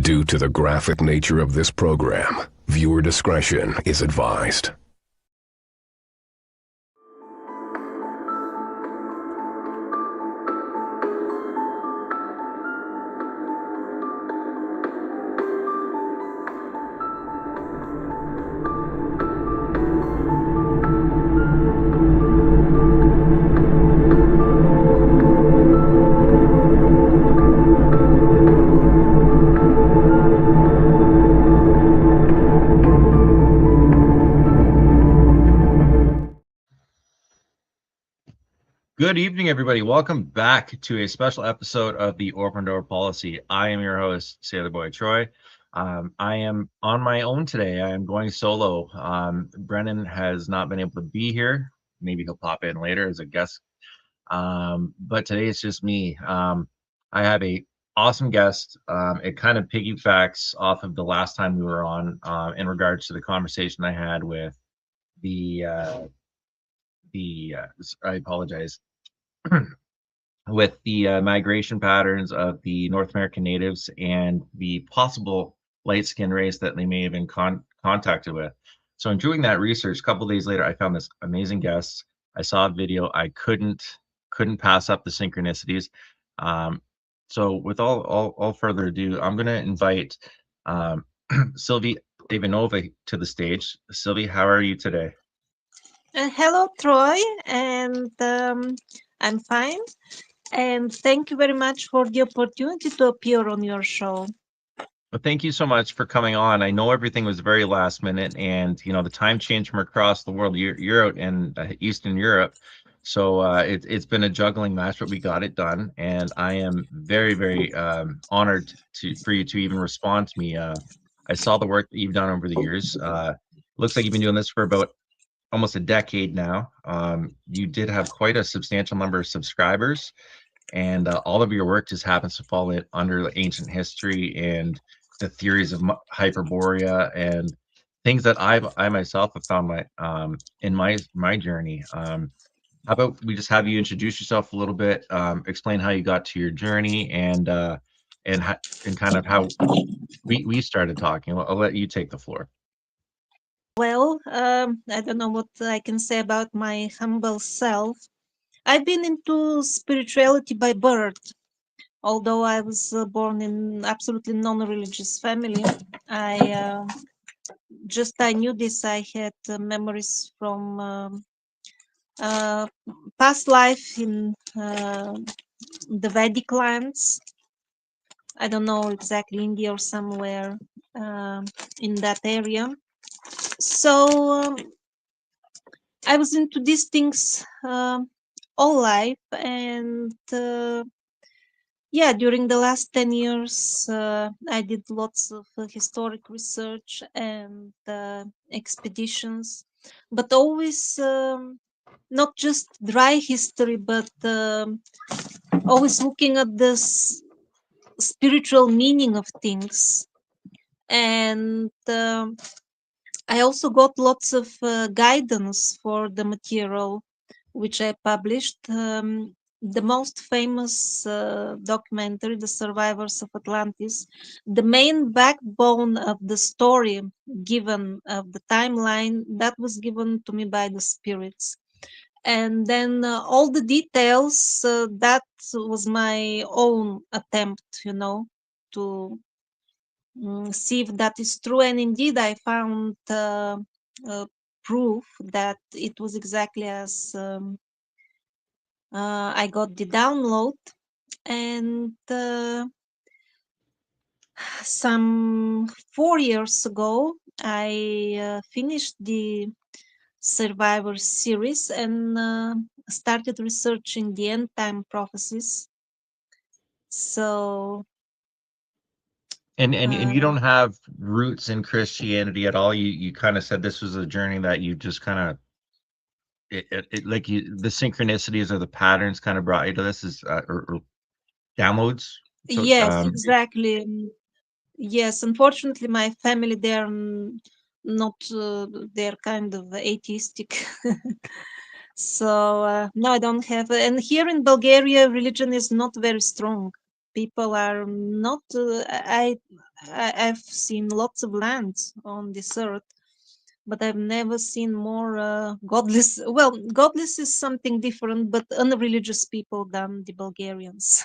Due to the graphic nature of this program, viewer discretion is advised. Good evening, everybody. Welcome back to a special episode of the Open Door Policy. I am your host, Sailor Boy Troy. I am on my own today. I am going solo. Brennan has not been able to be here. Maybe he'll pop in later as a guest. But today it's just me. I have a awesome guest. It kind of piggybacks off of the last time we were on in regards to the conversation I had with the I apologize. with the migration patterns of the North American natives and the possible light skin race that they may have been contacted with. So in doing that research, a couple days later, I found this amazing guest. I saw a video. I couldn't pass up the synchronicities. So with all further ado, I'm going to invite Sylvie Ivanova to the stage. Sylvie, how are you today? Hello, Troy, and I'm fine. And thank you very much for the opportunity to appear on your show. Well, thank you so much for coming on. I know everything was very last minute, and the time change from across the world. You're out in Eastern Europe, so it's been a juggling match, but we got it done, and I am very, very honored for you to even respond to me. I saw the work that you've done over the years. Looks like you've been doing this for about almost a decade now. You did have quite a substantial number of subscribers, and all of your work just happens to fall under ancient history and the theories of Hyperborea and things that I myself have found in my journey. How about we just have you introduce yourself a little bit, explain how you got to your journey, and kind of how we started talking. I'll let you take the floor. Well, I don't know what I can say about my humble self. I've been into spirituality by birth. Although I was born in absolutely non-religious family, I I knew this. I had memories from past life in the Vedic lands. I don't know exactly India or somewhere in that area. So I was into these things all life, and yeah, during the last 10 years, I did lots of historic research and expeditions, but always not just dry history, but always looking at this spiritual meaning of things. And I also got lots of guidance for the material which I published. The most famous documentary, The Survivors of Atlantis, the main backbone of the story given of the timeline, that was given to me by the spirits. And then all the details, that was my own attempt, to see if that is true. And indeed, I found proof that it was exactly as I got the download. And some 4 years ago, I finished the Survivor series and started researching the end time prophecies. So And you don't have roots in Christianity at all. You kind of said this was a journey that you just kind of like the synchronicities or the patterns kind of brought you to this is or downloads. So yes, exactly. Yes, unfortunately, my family, they're not, they're kind of atheistic. So no, I don't have. And here in Bulgaria, religion is not very strong. people are not. I've seen lots of lands on this earth, but I've never seen more godless. Well, godless is something different, but unreligious people than the Bulgarians.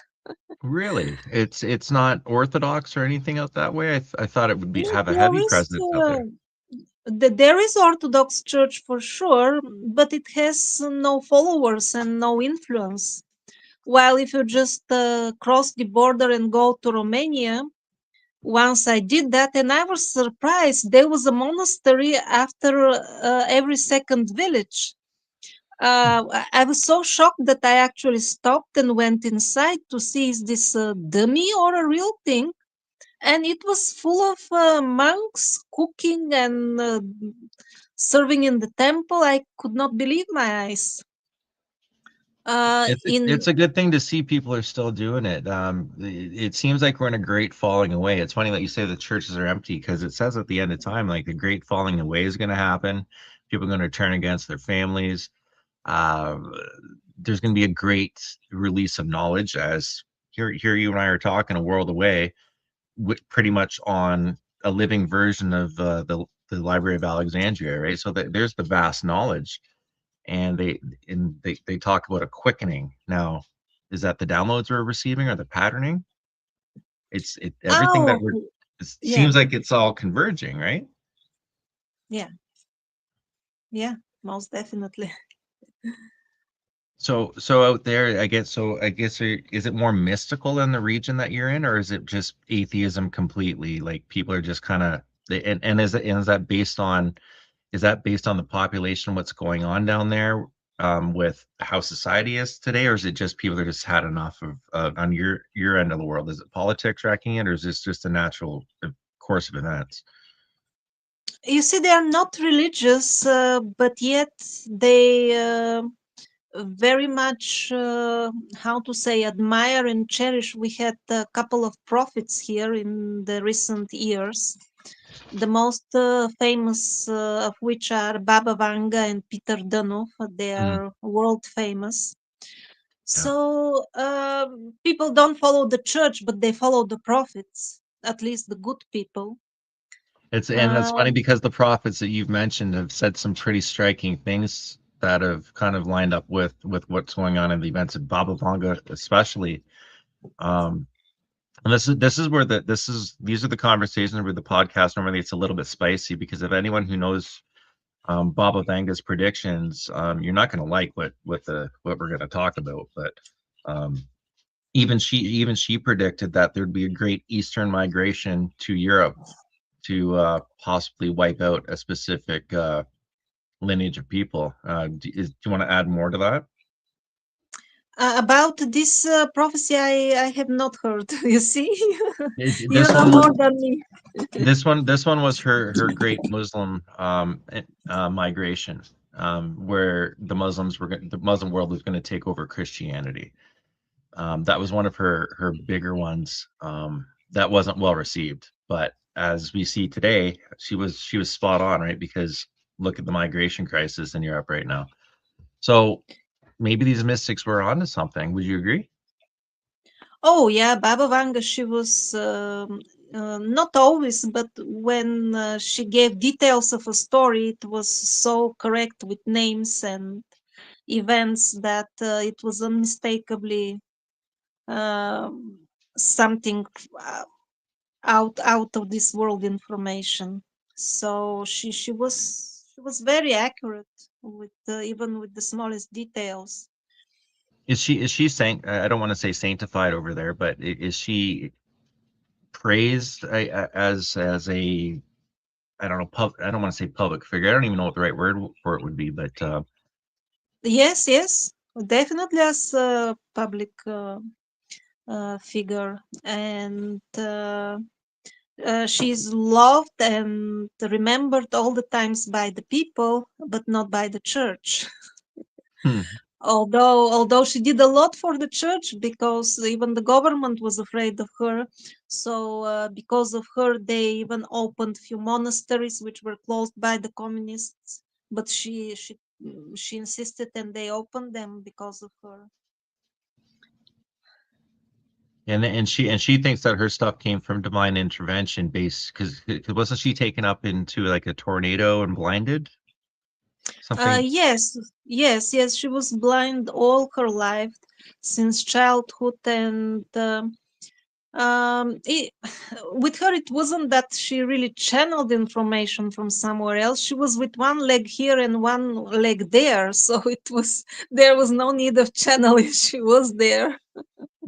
Really? It's not Orthodox or anything out that way? I thought it would be have a There heavy is presence out there. there is Orthodox Church for sure, but it has no followers and no influence. While if you just cross the border and go to Romania, once I did that and I was surprised. There was a monastery after every second village. I was so shocked that I actually stopped and went inside to see is this a dummy or a real thing. And it was full of monks cooking and serving in the temple. I could not believe my eyes. In It's a good thing to see people are still doing it. It seems like we're in a great falling away. It's funny that you say the churches are empty because it says at the end of time, like the great falling away is going to happen. People are going to turn against their families. Uh, there's going to be a great release of knowledge as here you and I are talking a world away, pretty much on a living version of the Library of Alexandria, right? So that there's the vast knowledge and they talk about a quickening. Now, is that the downloads we're receiving or the patterning? It's everything that oh we're it yeah, seems like it's all converging, right? yeah, yeah, most definitely. So out there, is it more mystical in the region that you're in, or is it just atheism completely? Like people are just kind of and is that based on the population, what's going on down there with how society is today, or is it just people that just had enough of on your end of the world? Is it politics wrecking it, or is this just a natural course of events? You see, they are not religious, but yet they very much, how to say, admire and cherish. We had a couple of prophets here in the recent years, the most famous of which are Baba Vanga and Peter Danov. They Mm, are world famous. yeah. So people don't follow the church, but they follow the prophets, at least the good people. That's funny Um, because the prophets that you've mentioned have said some pretty striking things that have kind of lined up with what's going on in the events of Baba Vanga, especially. Um, and this is where these are the conversations where the podcast normally it's a little bit spicy because if anyone who knows Baba Vanga's predictions, you're not going to like what we're going to talk about. But um, even she predicted that there'd be a great Eastern migration to Europe to possibly wipe out a specific lineage of people. Do you want to add more to that? about this prophecy, I have not heard. You see, you This know one was more than me. this one was her great Muslim migration, where the Muslim world was going to take over Christianity. That was one of her bigger ones. That wasn't well received, but as we see today, she was spot on, right? Because look at the migration crisis in Europe right now. So maybe these mystics were onto something. Would you agree? Oh yeah, Baba Vanga. She was not always, but when she gave details of a story, it was so correct with names and events that it was unmistakably um something out of this world information. So she was very accurate with even with the smallest details. Is she saint? I don't want to say sanctified over there, but is she praised as a I don't know I don't want to say public figure. I don't even know what the right word for it would be, but Yes, yes, definitely as a public figure, and she's loved and remembered all the times by the people, but not by the church. hmm, Although she did a lot for the church because even the government was afraid of her, so because of her they even opened few monasteries which were closed by the communists, but she insisted and they opened them because of her. And she thinks that her stuff came from divine intervention based because wasn't she taken up into like a tornado and blinded something? Yes, yes, yes. She was blind all her life since childhood, and it, with her, it wasn't that she really channeled information from somewhere else. She was with one leg here and one leg there, so there was no need of channeling. She was there.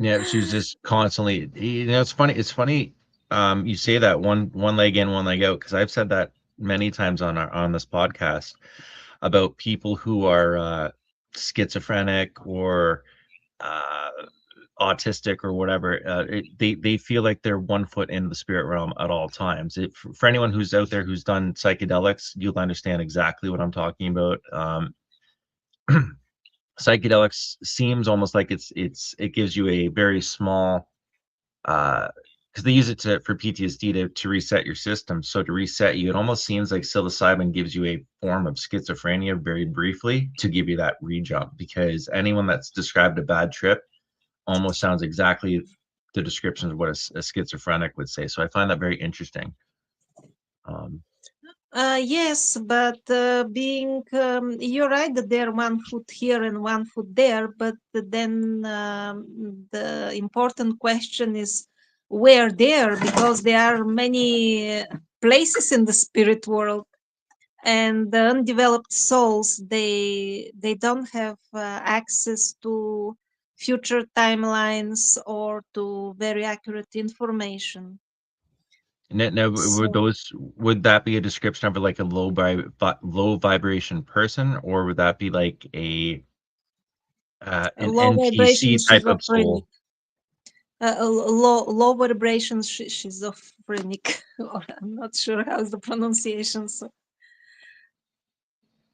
Yeah, she was just constantly. It's funny. It's funny. You say that one leg in, one leg out, because I've said that many times on this podcast about people who are schizophrenic or uh, autistic or whatever. They feel like they're one foot in the spirit realm at all times. For anyone who's out there who's done psychedelics, you'll understand exactly what I'm talking about. Psychedelics seems almost like it gives you a very small because they use it for PTSD to reset your system. So to reset you, it almost seems like psilocybin gives you a form of schizophrenia very briefly to give you that re-jump. Because anyone that's described a bad trip almost sounds exactly the description of what a schizophrenic would say. So I find that very interesting. Um, Yes, but you're right that they're one foot here and one foot there, but then the important question is where there, because there are many places in the spirit world, and the undeveloped souls, they don't have access to future timelines or to very accurate information. now, So would that be a description of like a low vibration person, or would that be like an low vibration NPC type of schizophrenic, soul? low vibration schizophrenic, or I'm not sure how's the pronunciation. So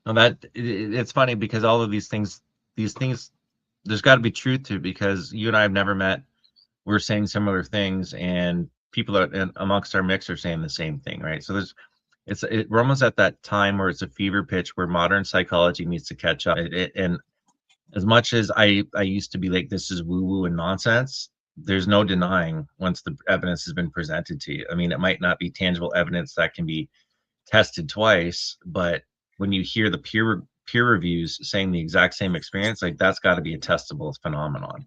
No, it's funny because all of these things, there's got to be truth to it because you and I have never met. We're saying similar things, and people amongst our mix are saying the same thing, right? So we're almost at that time where it's a fever pitch where modern psychology needs to catch up. And as much as I used to be like, this is woo woo and nonsense, there's no denying once the evidence has been presented to you. I mean, it might not be tangible evidence that can be tested twice, but when you hear the peer reviews saying the exact same experience, like that's got to be a testable phenomenon.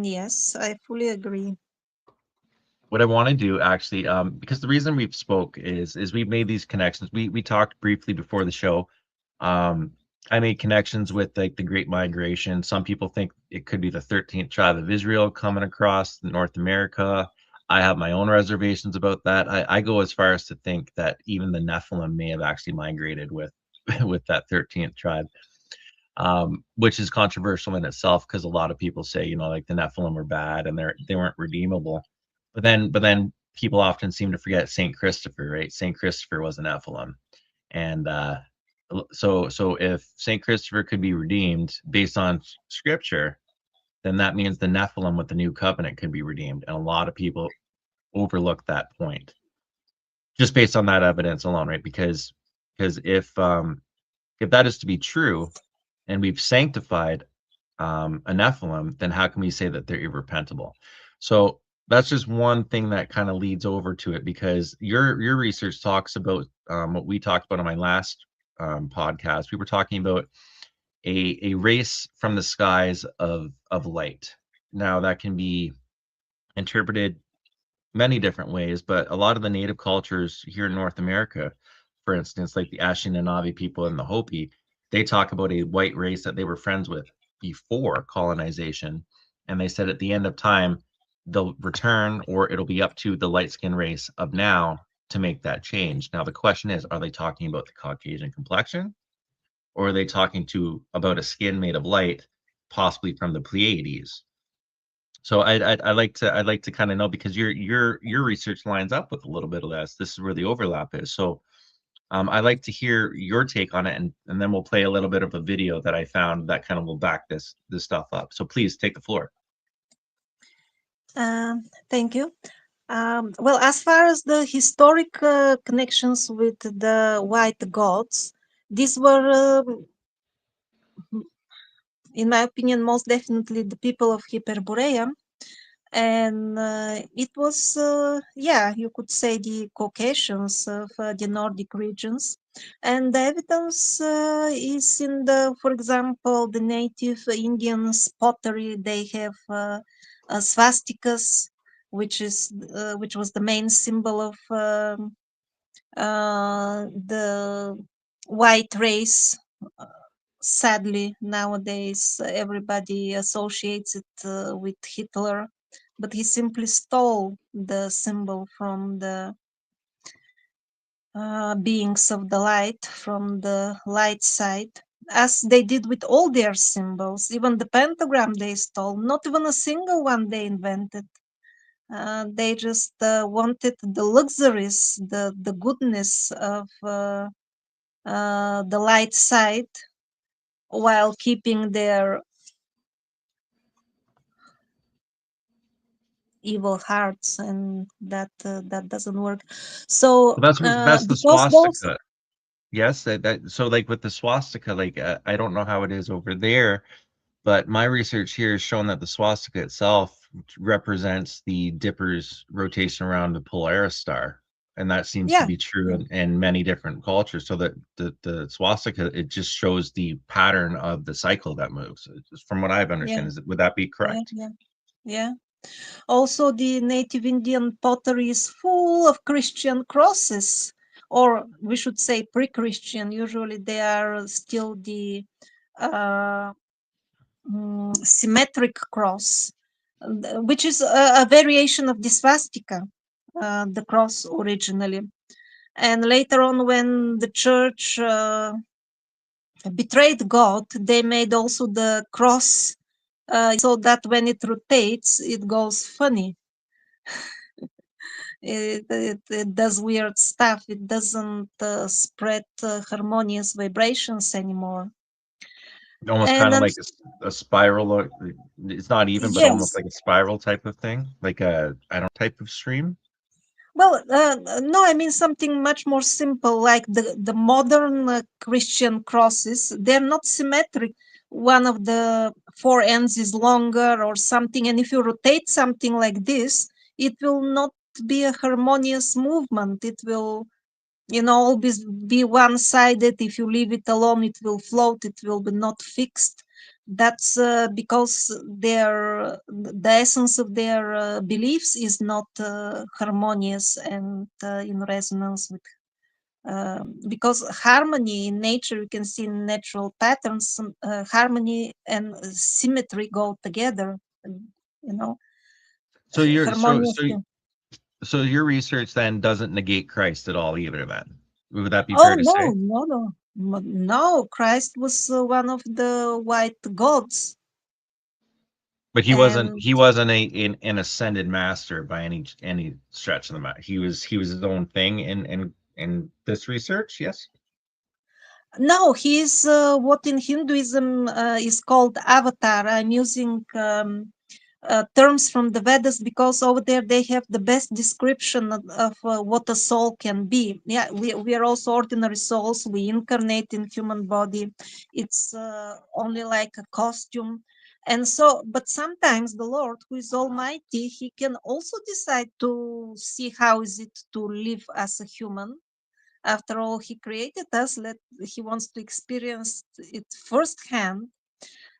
yes, I fully agree. What I want to do actually, because the reason we've spoke is we've made these connections. We talked briefly before the show. Um, I made connections with like the Great Migration. Some people think it could be the 13th tribe of Israel coming across North America. I have my own reservations about that. I go as far as to think that even the Nephilim may have actually migrated with with that 13th tribe, which is controversial in itself because a lot of people say, like the Nephilim were bad and they weren't redeemable. But then people often seem to forget Saint Christopher, right? Saint Christopher was an Nephilim, and so if Saint Christopher could be redeemed based on scripture, then that means the Nephilim with the new covenant could be redeemed, and a lot of people overlook that point just based on that evidence alone, right? Because if that is to be true, and we've sanctified a Nephilim, then how can we say that they're irrepentable? So that's just one thing that kind of leads over to it because your research talks about what we talked about on my last podcast. We were talking about a race from the skies of light. Now that can be interpreted many different ways, but a lot of the native cultures here in North America, for instance, like the Anishinaabe people and the Hopi, they talk about a white race that they were friends with before colonization. And they said at the end of time, they'll return or it'll be up to the light skin race of now to make that change. Now, the question is, are they talking about the Caucasian complexion or are they talking about a skin made of light, possibly from the Pleiades? So I'd like to kind of know because your research lines up with a little bit of this. This is where the overlap is. So I'd like to hear your take on it, and then we'll play a little bit of a video that I found that kind of will back this stuff up. So please take the floor. Thank you. Well, as far as the historic connections with the white gods, these were in my opinion, most definitely the people of Hyperborea. And it was, yeah, you could say the Caucasians of the Nordic regions. And the evidence is in the, for example, the native Indians pottery. They have swastikas, which was the main symbol of the white race. Sadly, nowadays everybody associates it with Hitler, but he simply stole the symbol from the beings of the light, from the light side, as they did with all their symbols. Even the pentagram they stole, not even a single one they invented. They just wanted the luxuries, the goodness of the light side, while keeping their evil hearts, and that doesn't work. So That's the because those, swastika. Yes, so like with the swastika, like I don't know how it is over there, but my research here has shown that the swastika itself represents the Dipper's rotation around the Polaris star, and that seems to yeah, be true in many different cultures. So that the swastika, it just shows the pattern of the cycle that moves. From what I've yeah, understand, would that be yeah, correct? yeah, yeah. Also, the native Indian pottery is full of Christian crosses, or we should say pre-Christian. Usually, they are still the uh, symmetric cross, which is a variation of the swastika, the cross originally. And later on, when the church betrayed God, they made also the cross so that when it rotates, it goes funny. It does weird stuff. It doesn't spread harmonious vibrations anymore. Almost And kind of like a spiral, or it's not even, but almost yes, like a spiral type of thing, like a I don't type of stream. well, no, I mean something much more simple, like the modern Christian crosses. They're not symmetric. One of the four ends is longer or something, and if you rotate something like this, it will not be a harmonious movement. It will, always be one-sided. If you leave it alone, it will float. It will be not fixed. That's because the essence of their beliefs is not harmonious and in resonance with. Because harmony in nature, you can see in natural patterns, harmony and symmetry go together. You know, So you're harmonious. so your research then doesn't negate Christ at all either then. Would that be Oh fair to no, say? no, no, no! Christ was one of the white gods, But and he wasn't an ascended master by any stretch of the matter. He was his own thing in this research, yes? no, he is what in Hinduism is called avatar. I'm using terms from the Vedas because over there they have the best description of what a soul can be. Yeah, we are also ordinary souls. We incarnate in human body. It's only like a costume. And so, but sometimes the Lord, who is Almighty, He can also decide to see how is it to live as a human. After all, He created us. He wants to experience it firsthand,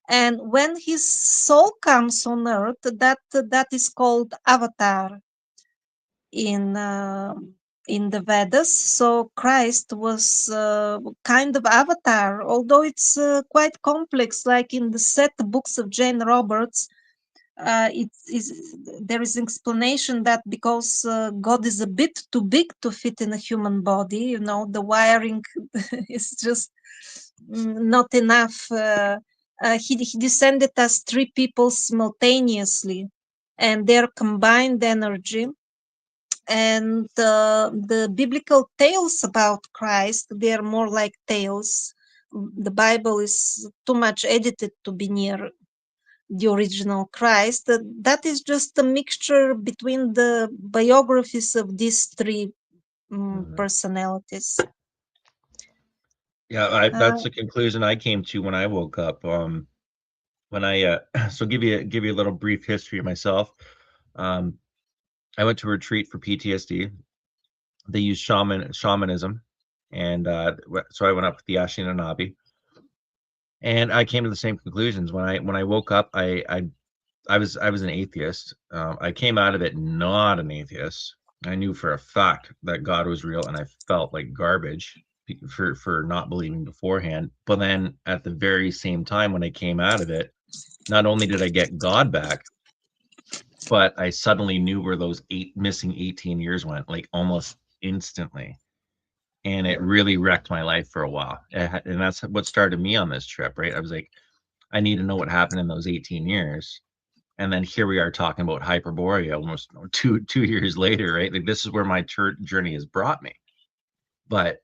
and when his soul comes on earth, that is called avatar in uh, in the Vedas. So Christ was kind of avatar, although it's quite complex. Like in the set books of Jane Roberts, it is there is explanation that because God is a bit too big to fit in a human body, the wiring is just not enough. He descended as three people simultaneously, and their combined energy. And the biblical tales about Christ, they are more like tales. The Bible is too much edited to be near the original Christ. That is just a mixture between the biographies of these three Mhm. personalities. Yeah, Uh, that's the conclusion I came to when I woke up. when I so give you a little brief history of myself. Um, I went to a retreat for PTSD. They use shamanism, and so I went up with the Anishinaabe, and I came to the same conclusions when I woke up. I was an atheist. I came out of it not an atheist. I knew for a fact that God was real, and I felt like garbage for not believing beforehand. But then at the very same time, when I came out of it, not only did I get God back, but I suddenly knew where those missing 18 years went, like almost instantly. And it really wrecked my life for a while. And that's what started me on this trip, right? I was like, I need to know what happened in those 18 years. And then here we are talking about Hyperborea almost two years later, right? Like this is where my journey has brought me. But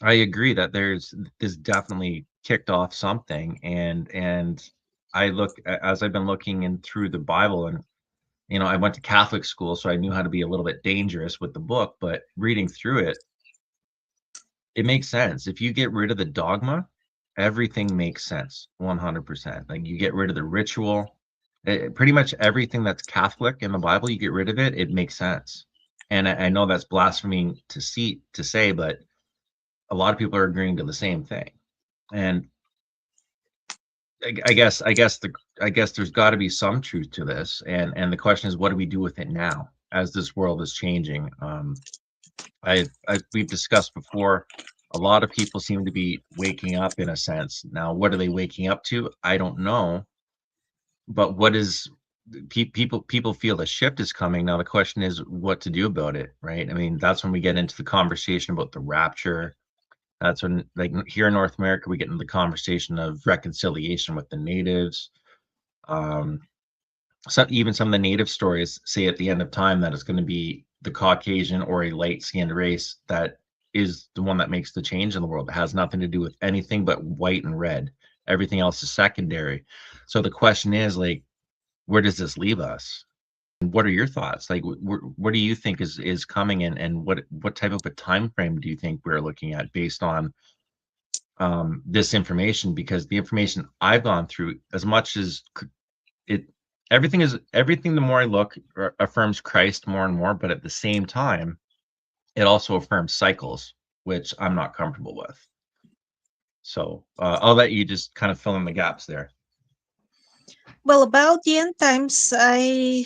I agree that this definitely kicked off something, and I look as I've been looking in through the Bible, and I went to Catholic school, so I knew how to be a little bit dangerous with the book, but reading through it, it makes sense. If you get rid of the dogma, everything makes sense 100%. Like you get rid of the ritual, pretty much everything that's Catholic in the Bible, you get rid of it, it makes sense. And I know that's blasphemy to say, but a lot of people are agreeing to the same thing. And I guess there's got to be some truth to this. And the question is, what do we do with it now as this world is changing? We've discussed before, a lot of people seem to be waking up in a sense. Now, what are they waking up to? I don't know. But what is people feel a shift is coming. Now the question is what to do about it, right? I mean, that's when we get into the conversation about the rapture. That's when, like here in North America, we get into the conversation of reconciliation with the natives. So even some of the native stories say at the end of time that it's going to be the Caucasian or a light-skinned race that is the one that makes the change in the world. It has nothing to do with anything but white and red. Everything else is secondary. So the question is, like, where does this leave us? What are your thoughts? Like, what do you think is coming, and what type of a time frame do you think we're looking at based on this information? Because the information I've gone through, as much as it, everything. The more I look, affirms Christ more and more, but at the same time, it also affirms cycles, which I'm not comfortable with. So I'll let you just kind of fill in the gaps there. Well, about the end times, I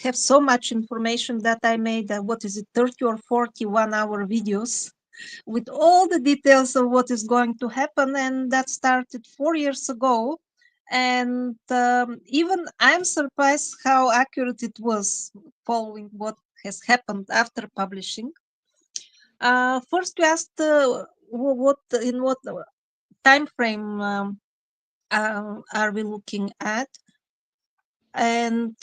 have so much information that I made, 30 or 40 1-hour videos with all the details of what is going to happen. And that started 4 years ago. And even I'm surprised how accurate it was following what has happened after publishing. First, you asked what time frame are we looking at? And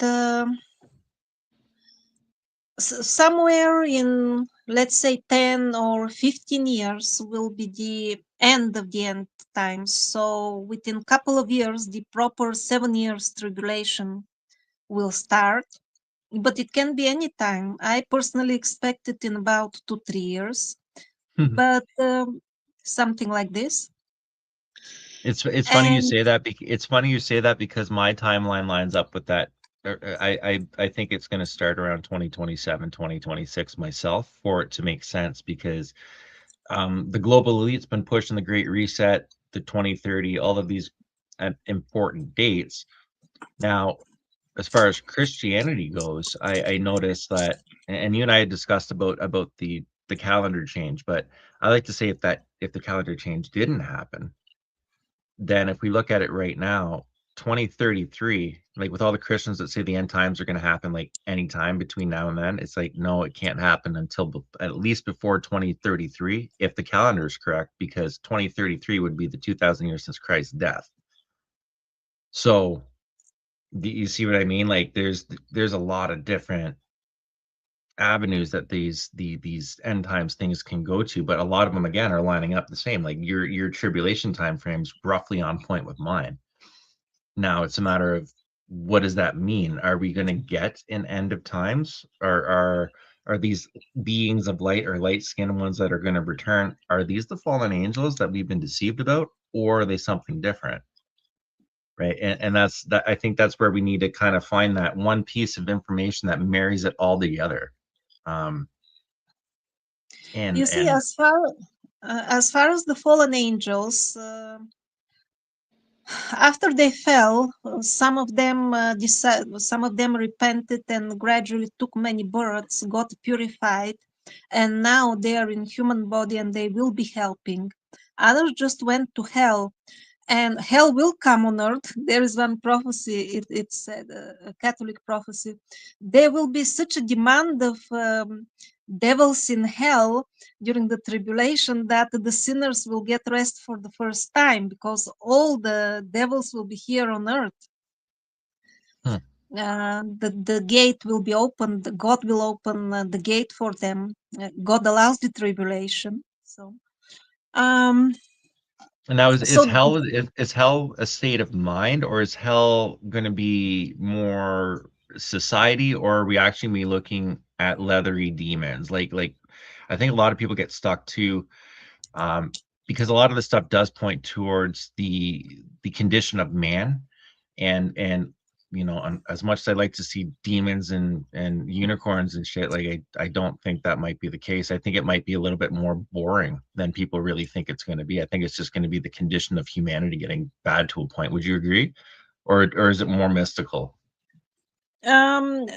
somewhere in, let's say, 10 or 15 years will be the end of the end times. So within a couple of years, the proper 7 years tribulation will start. But it can be any time. I personally expect it in about 2-3 years. But something like this. It's funny you say that. It's funny you say that because my timeline lines up with that. I think it's going to start around 2027, 2026 myself for it to make sense, because the global elite's been pushing the Great Reset, the 2030, all of these important dates. Now, as far as Christianity goes, I noticed that, and you and I had discussed about the calendar change, but I like to say if the calendar change didn't happen, then if we look at it right now, 2033, like with all the Christians that say the end times are going to happen like anytime between now and then, it's like, no, it can't happen until at least before 2033, if the calendar is correct, because 2033 would be the 2000 years since Christ's death. So do you see what I mean? Like there's a lot of different avenues that these end times things can go to, but a lot of them again are lining up the same. Like your tribulation time frames roughly on point with mine. Now it's a matter of, what does that mean? Are we going to get an end of times? Or are these beings of light or light-skinned ones that are going to return, are these the fallen angels that we've been deceived about, or are they something different? right? And that's that. I think that's where we need to kind of find that one piece of information that marries it all together. You see, And as far as the fallen angels, after they fell, some of them repented and gradually took many births, got purified, and now they are in human body and they will be helping. Others just went to hell, and hell will come on earth. There is one prophecy, it's a Catholic prophecy. There will be such a demand of devils in hell during the tribulation that the sinners will get rest for the first time, because all the devils will be here on earth. The gate will be opened. God will open the gate for them. God allows the tribulation. So and now is so hell a state of mind, or is hell going to be more society, or are we actually be looking at leathery demons? Like I think a lot of people get stuck too, because a lot of the stuff does point towards the condition of man, and as much as I like to see demons and unicorns and shit, like I don't think that might be the case. I think it might be a little bit more boring than people really think it's going to be. I think it's just going to be the condition of humanity getting bad to a point. Would you agree, or is it more mystical? On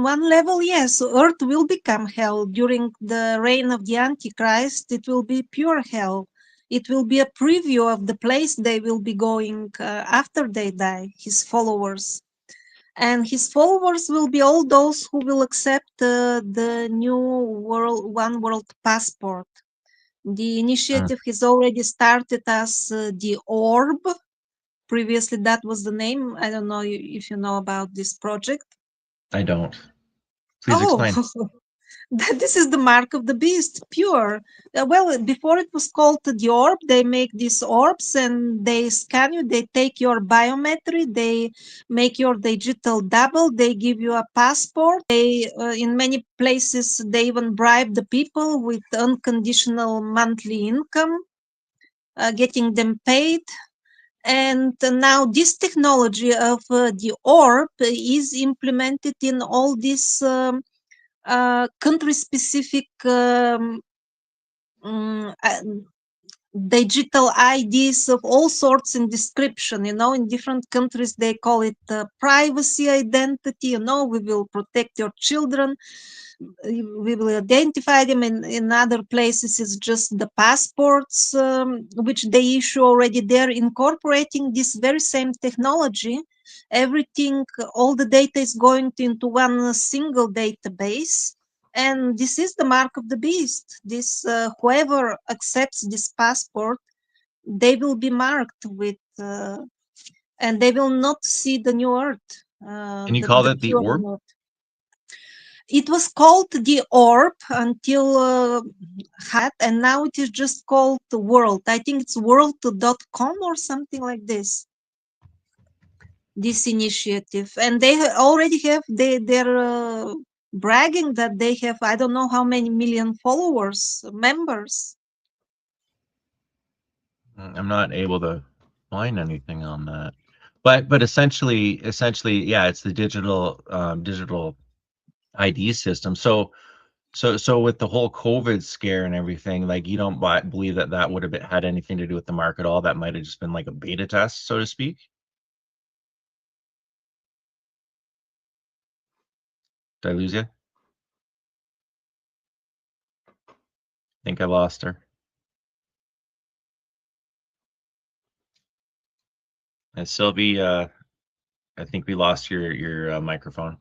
one level, yes, earth will become hell during the reign of the Antichrist. It will be pure hell. It will be a preview of the place they will be going after they die, his followers. And his followers will be all those who will accept the new world, one world passport. The initiative has already started as the orb. Previously, that was the name. I don't know if you know about this project. I don't. Please Oh, explain. this is the mark of the beast, pure. Well, before it was called the orb, they make these orbs and they scan you. They take your biometry. They make your digital double. They give you a passport. They, in many places, they even bribe the people with unconditional monthly income, getting them paid. And now this technology of the orb is implemented in all these country-specific digital IDs of all sorts and description. In different countries they call it privacy identity. We will protect your children. We will identify them. In other places it's just the passports which they issue already. They're incorporating this very same technology. Everything, all the data is going into one single database, and this is the mark of the beast. This whoever accepts this passport, they will be marked with and they will not see the new earth, And you call the it the pure orb? earth. It was called the orb until and now it is just called the world. I think it's world.com or something like this, this initiative. And they already have, they're bragging that they have, I don't know how many million followers, members. I'm not able to find anything on that, but essentially, yeah, it's the digital ID system. So with the whole COVID scare and everything, like you don't believe that would have had anything to do with the mark at all. That might have just been like a beta test, so to speak. Did I lose you? I think I lost her. And Sylvie, I think we lost your microphone.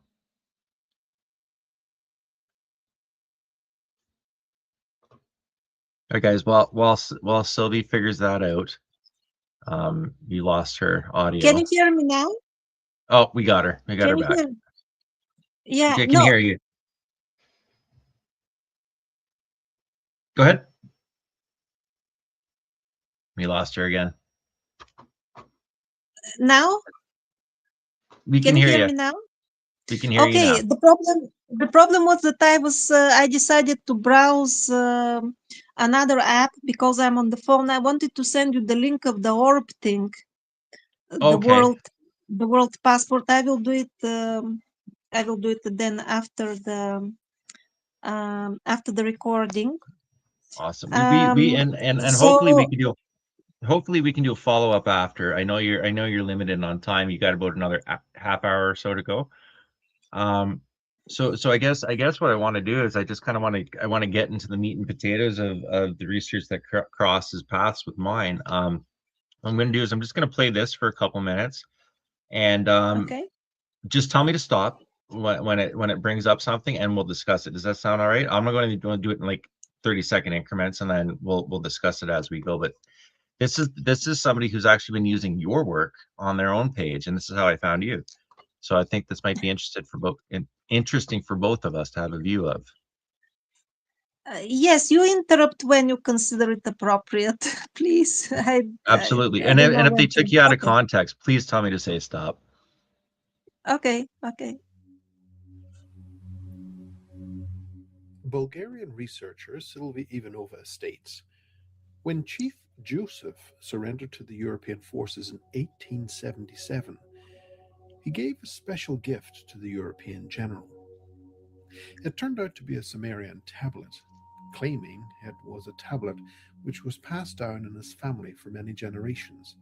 All right, guys. While Sylvie figures that out, you lost her audio. Can you hear me now? Oh, we got her. We got her back. Yeah, I can no. hear you. Go ahead. We lost her again. Now? We Can can you hear hear you. me now? We can hear you now. Okay, the problem was that I decided to browse another app because I'm on the phone. I wanted to send you the link of the orb thing. the Okay. world passport. I will do it. I will do it then after the recording. Awesome. We and So hopefully we can do a follow-up after. I know you're limited on time. You got about another half hour or so to go. So I guess what I want to do is I just kind of want to get into the meat and potatoes of the research that crosses paths with mine. What I'm going to do is I'm just going to play this for a couple minutes, and okay. just tell me to stop when it brings up something, and we'll discuss it. Does that sound all right? I'm not going to do it in like 30-second increments, and then we'll discuss it as we go. But this is somebody who's actually been using your work on their own page, and this is how I found you. So I think this might be interesting for both of us to have a view of. Yes, you interrupt when you consider it appropriate, please. Absolutely. I do And not if they want to. took you out of Okay. context, please tell me to say stop. Okay. Okay. Bulgarian researcher Sylvie Ivanova states, when Chief Joseph surrendered to the European forces in 1877, he gave a special gift to the European general. It turned out to be a Sumerian tablet, claiming it was a tablet which was passed down in his family for many generations,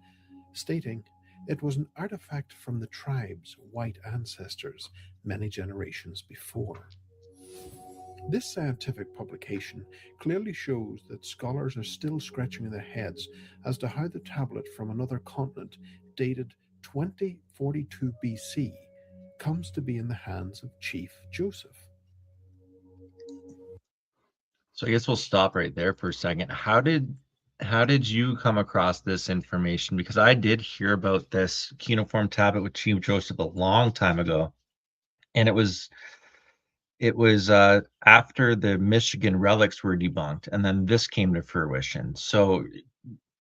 stating it was an artifact from the tribe's white ancestors many generations before. This scientific publication clearly shows that scholars are still scratching their heads as to how the tablet from another continent, dated 2042 BC, comes to be in the hands of Chief Joseph. So I guess we'll stop right there for a second. How did you come across this information? Because I did hear about this cuneiform tablet with Chief Joseph a long time ago, and it was after the Michigan relics were debunked, and then this came to fruition. So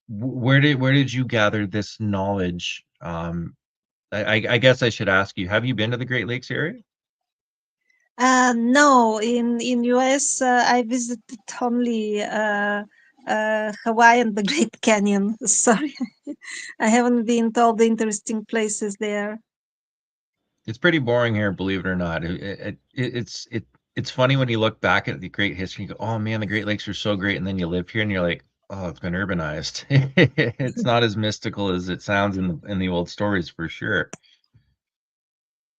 where did you gather this knowledge? I guess I should ask you, have you been to the Great Lakes area? No, in US, I visited only Hawaii and the Great Canyon. Sorry, I haven't been to all the interesting places there. It's pretty boring here, believe it or not. It's funny when you look back at the great history, you go, "Oh man, the Great Lakes are so great," and then you live here and you're like, "Oh, it's been urbanized." It's not as mystical as it sounds in the old stories for sure.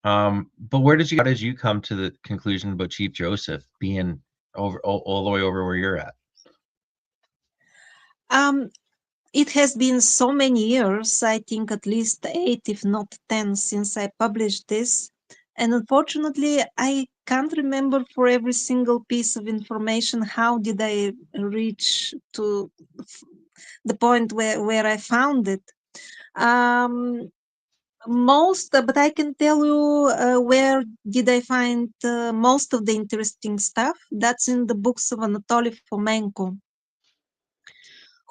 But how did you come to the conclusion about Chief Joseph being all the way over where you're at? Um, it has been so many years, I think at least 8, if not 10, since I published this. And unfortunately, I can't remember for every single piece of information how did I reach to the point where I found it. But I can tell you where did I find most of the interesting stuff. That's in the books of Anatoly Fomenko,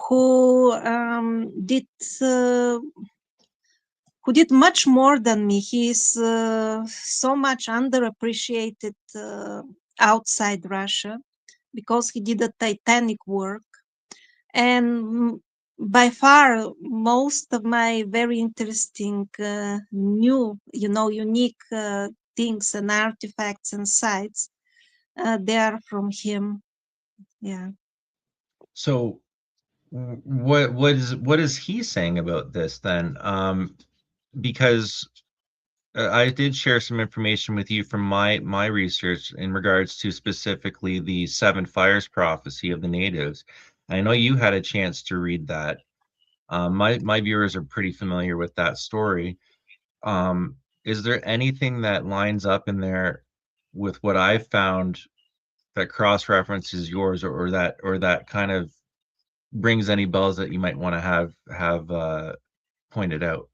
who did much more than me. He is so much underappreciated outside Russia because he did a titanic work. And by far, most of my very interesting, unique things and artifacts and sites, they are from him. Yeah. So what is he saying about this then? Because I did share some information with you from my research in regards to specifically the Seven Fires prophecy of the natives. I know you had a chance to read that. My viewers are pretty familiar with that story. Is there anything that lines up in there with what I found that cross references yours, or that kind of brings any bells that you might want to have pointed out?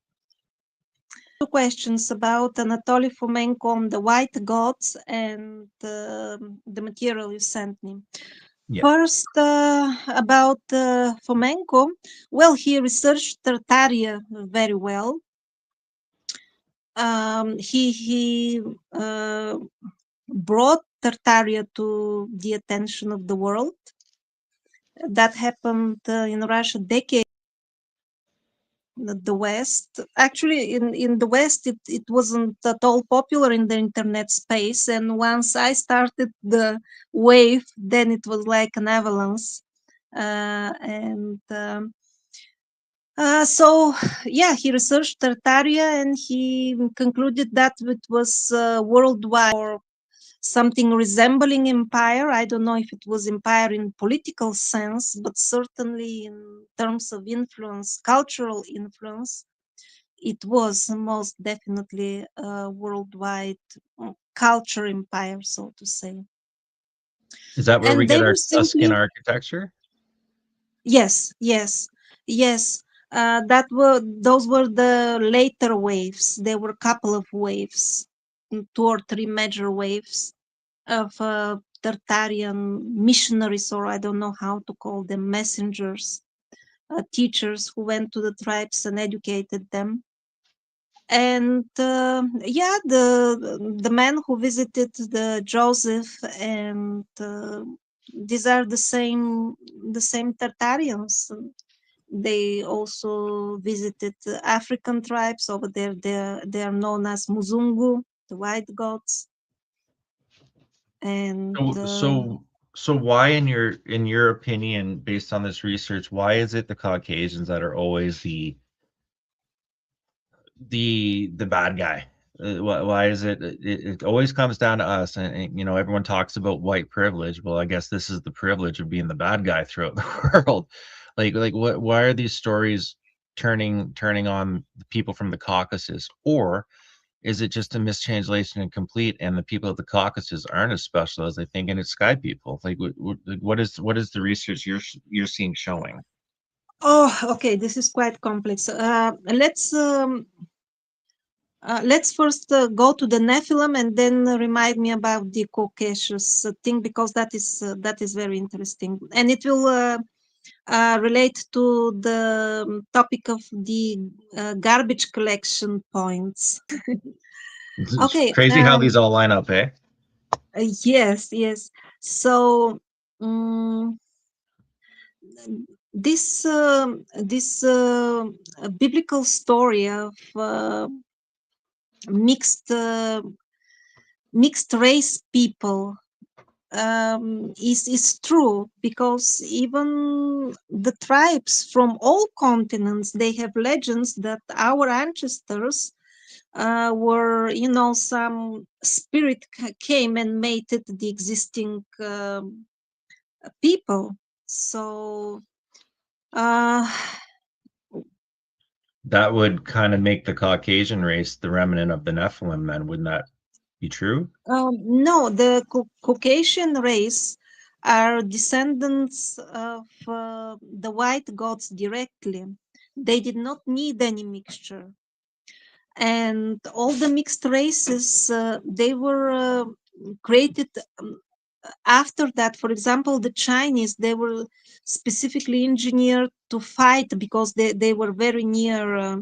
2 questions about Anatoly Fomenko on the white gods and the material you sent me. Yeah. First, about Fomenko. Well, he researched Tartaria very well. He brought Tartaria to the attention of the world. That happened in Russia decades. the West. Actually, in the West, it wasn't at all popular in the internet space. And once I started the wave, then it was like an avalanche. And so, yeah, he researched Tartaria and he concluded that it was worldwide or something resembling empire. I don't know if it was empire in political sense, but certainly in terms of influence, cultural influence, it was most definitely a worldwide culture empire, so to say. Is that where we And get they our were Tuscan simply architecture? yes, yes, yes. Those were the later waves. There were a couple of waves, two or three major waves of Tartarian missionaries, or I don't know how to call them, messengers, teachers who went to the tribes and educated them. And yeah, the man who visited the Joseph, and these are the same Tartarians. They also visited the African tribes over there. They are known as Muzungu, the white gods. And So why, in your opinion, based on this research, why is it the Caucasians that are always the bad guy? Why is it always comes down to us? And you know, everyone talks about white privilege. Well, I guess this is the privilege of being the bad guy throughout the world. Like what? Why are these stories turning on the people from the Caucasus? Or is it just a mistranslation and complete, and the people of the Caucasus aren't as special as they think, and it's sky people? Like, what is the research you're seeing showing? oh, okay, this is quite complex. Let's first go to the Nephilim and then remind me about the Caucasus thing, because that is very interesting, and it will relate to the topic of the garbage collection points. It's Okay. crazy how these all line up, eh? Yes, yes. So um, this biblical story of mixed mixed race people is true, because even the tribes from all continents, they have legends that our ancestors were, some spirit came and mated the existing people. So uh, That would kind of make the Caucasian race the remnant of the Nephilim, then, wouldn't that be true? no, the Caucasian race are descendants of the white gods directly. They did not need any mixture. And all the mixed races, they were created after that. For example, the Chinese, they were specifically engineered to fight, because they were very near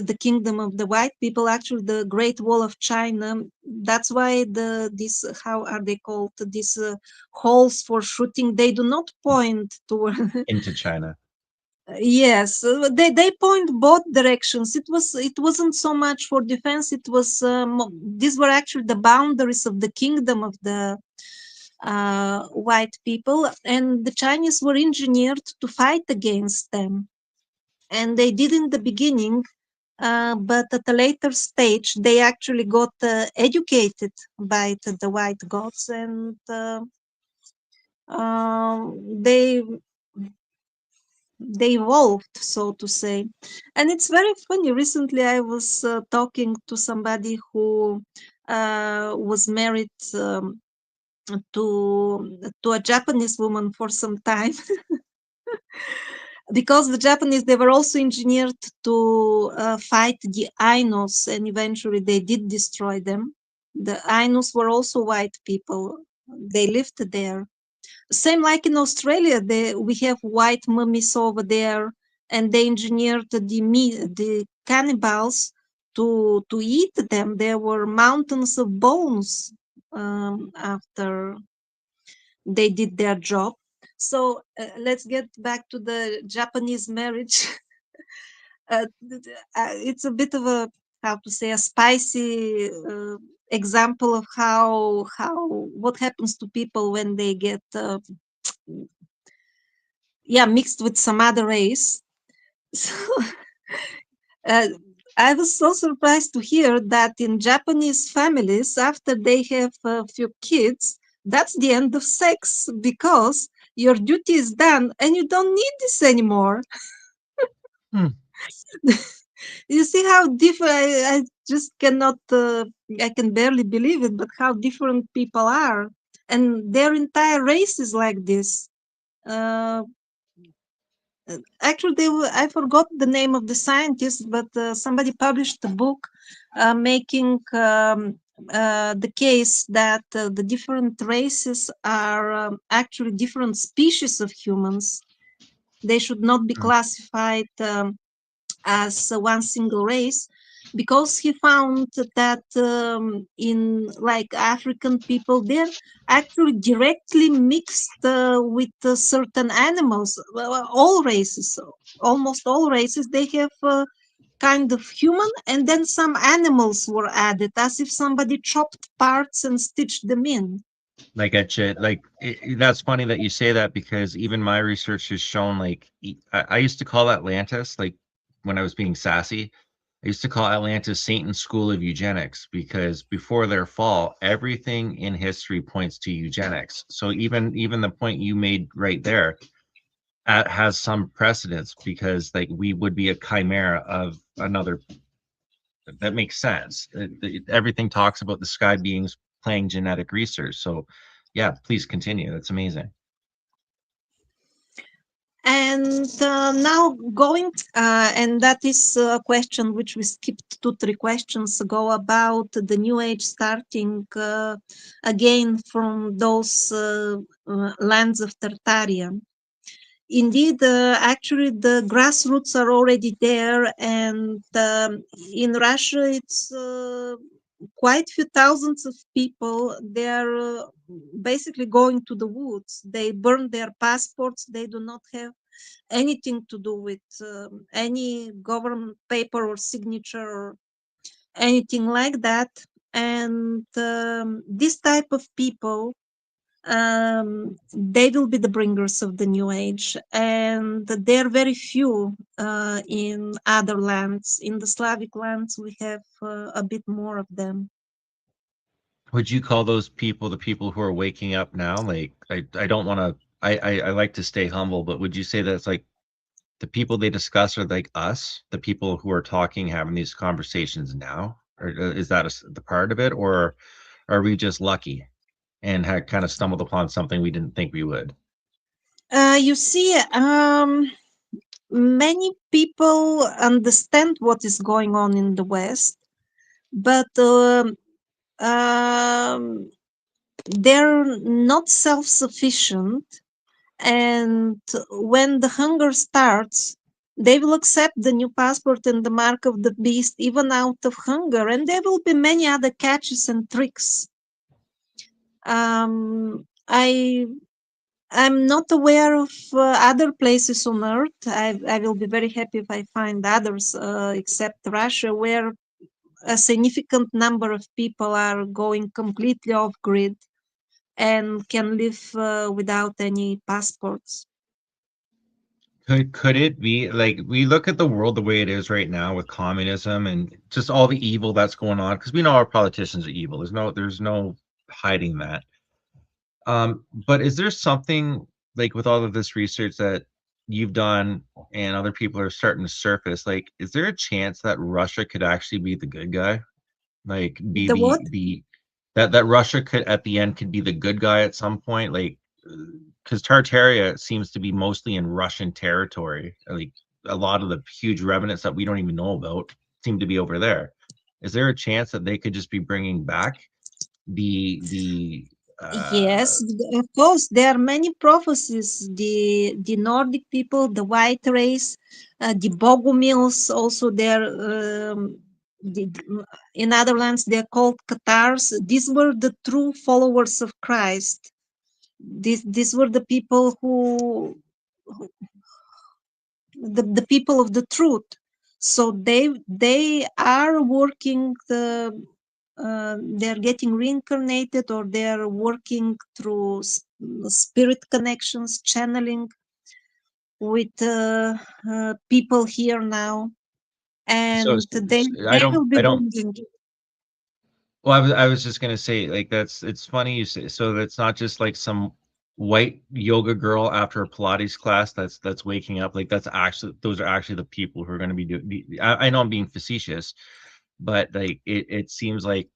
the kingdom of the white people, actually the Great Wall of China. That's why these, how are they called, these holes for shooting, they do not point toward Into China. yes, they point both directions. It wasn't so much for defense. It was these were actually the boundaries of the kingdom of the white people, and the Chinese were engineered to fight against them, and they did in the beginning. But at a later stage, they actually got educated by the white gods, and they evolved, so to say. And it's very funny. Recently, I was talking to somebody who was married to a Japanese woman for some time, because the Japanese, they were also engineered to fight the Ainos, and eventually they did destroy them. The Ainos were also white people. They lived there. Same like in Australia, we have white mummies over there, and they engineered the cannibals to eat them. There were mountains of bones after they did their job. So let's get back to the Japanese marriage. It's a bit of a, how to say, a spicy example of how what happens to people when they get mixed with some other race. So uh, I was so surprised to hear that in Japanese families, after they have a few kids, that's the end of sex because your duty is done and you don't need this anymore. Hmm. You see how different, I just cannot, I can barely believe it, but how different people are. And their entire race is like this. Uh, Actually, I forgot the name of the scientist, but somebody published a book making the case that the different races are actually different species of humans. They should not be Hmm. classified as one single race, because he found that in like African people, they're actually directly mixed with certain animals. Well, all races, almost all races, they have kind of human, and then some animals were added, as if somebody chopped parts and stitched them in. Like at shit, like that's funny that you say that because even my research has shown like I used to call Atlantis, like when I was being sassy, I used to call Atlantis Satan's school of eugenics because before their fall, everything in history points to eugenics. So even the point you made right there has some precedence because like we would be a chimera of another. That makes sense. Everything talks about the sky beings playing genetic research. So yeah, please continue. That's amazing. And now going, and that is a question which we skipped 2 3 questions ago about the new age starting again from those lands of Tartaria. Indeed, actually, the grassroots are already there, and in Russia, it's quite few thousands of people. They're basically going to the woods. They burn their passports. They do not have anything to do with any government paper or signature or anything like that. And this type of people, they will be the bringers of the new age, and there are very few in other lands. In the Slavic lands, we have a bit more of them. Would you call those people the people who are waking up now? Like I don't want to I like to stay humble, but would you say that's like the people they discuss are like us, the people who are talking, having these conversations now? Or is that the part of it, or are we just lucky and had kind of stumbled upon something we didn't think we would? You see, many people understand what is going on in the West, but um, they're not self sufficient. And when the hunger starts, they will accept the new passport and the mark of the beast even out of hunger. And there will be many other catches and tricks. I I'm not aware of other places on Earth. I will be very happy if I find others except Russia, where a significant number of people are going completely off grid and can live without any passports. Could it be like we look at the world the way it is right now with communism and just all the evil that's going on? Because we know our politicians are evil. There's no hiding that. But is there something like with all of this research that you've done and other people are starting to surface? Like, is there a chance that Russia could actually be the good guy? Like, be The what? the that Russia could at the end could be the good guy at some point? Like, because Tartaria seems to be mostly in Russian territory. Like, a lot of the huge remnants that we don't even know about seem to be over there. Is there a chance that they could just be bringing back the Yes, of course. There are many prophecies. The Nordic people, the white race, the Bogumils, also there. In other lands, they're called Catars. These were the true followers of Christ. these were the people who the people of the truth. So they are working they're getting reincarnated, or they're working through spirit connections, channeling with people here now, So, and I they will be I don't. bringing. Well, I was just gonna say, like, it's funny you say. So that's not just like some white yoga girl after a Pilates class that's waking up. Like, those are actually the people who are going to be doing. I know I'm being facetious, but like it seems like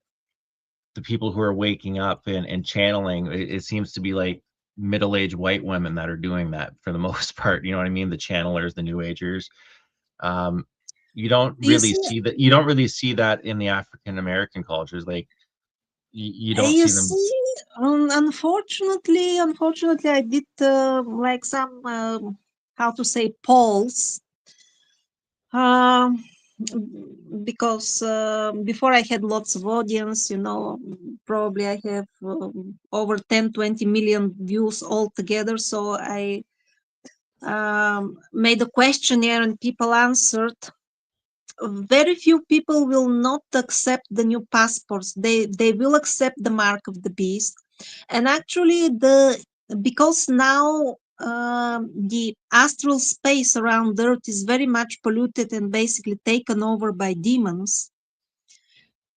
the people who are waking up and channeling, it seems to be like middle-aged white women that are doing that for the most part. You know what I mean? The channelers, the new agers. Um, you don't You really see, see that. You don't really see that in the African American cultures. Like you don't you see them. see, unfortunately, I did like some how to say polls. Um, because before I had lots of audience, probably I have over 10, 20 million views altogether. So I made a questionnaire and people answered. Very few people will not accept the new passports. They will accept the mark of the beast. And actually, because now the astral space around Earth is very much polluted and basically taken over by demons,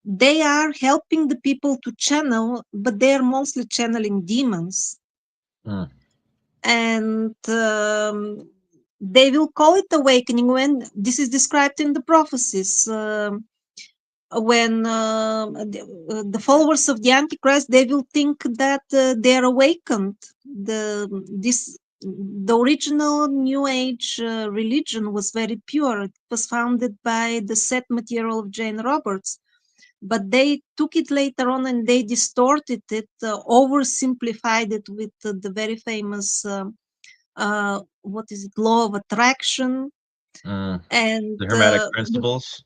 they are helping the people to channel, but they are mostly channeling demons. Mm, And they will call it awakening when this is described in the prophecies. When the followers of the Antichrist, they will think that they are awakened. The original New Age religion was very pure. It was founded by the set material of Jane Roberts, but they took it later on and they distorted it, oversimplified it with the very famous what is it, law of attraction, mm. and The Hermetic principles.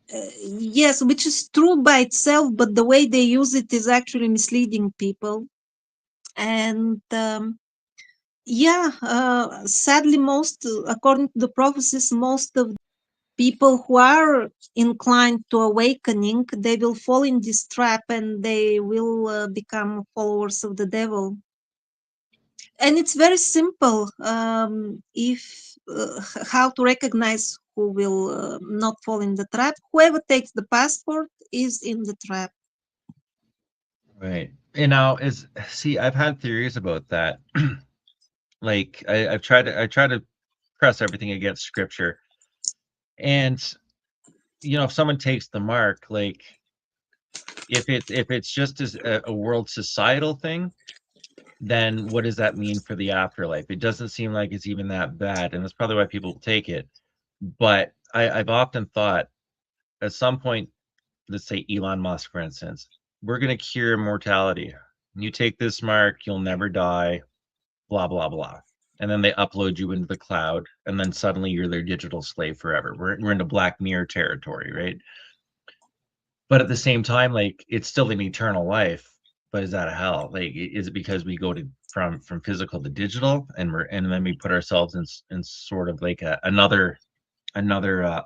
yes, which is true by itself, but the way they use it is actually misleading people. And yeah, sadly, according to the prophecies, most of people who are inclined to awakening, they will fall in this trap and they will become followers of the devil. And it's very simple. If how to recognize who will not fall in the trap? Whoever takes the passport is in the trap. Right. And now I've had theories about that. Like I try to press everything against scripture. And if someone takes the mark, like if it's just as a world societal thing, then what does that mean for the afterlife? It doesn't seem like it's even that bad, and that's probably why people take it. But I've often thought at some point, let's say Elon Musk, for instance, we're going to cure immortality. You take this mark, you'll never die, blah, blah, blah. And then they upload you into the cloud, and then suddenly you're their digital slave forever. We're into Black Mirror territory, right? But at the same time, like it's still an eternal life. But is that a hell? Like, is it because we go to from physical to digital, and then we put ourselves in sort of like another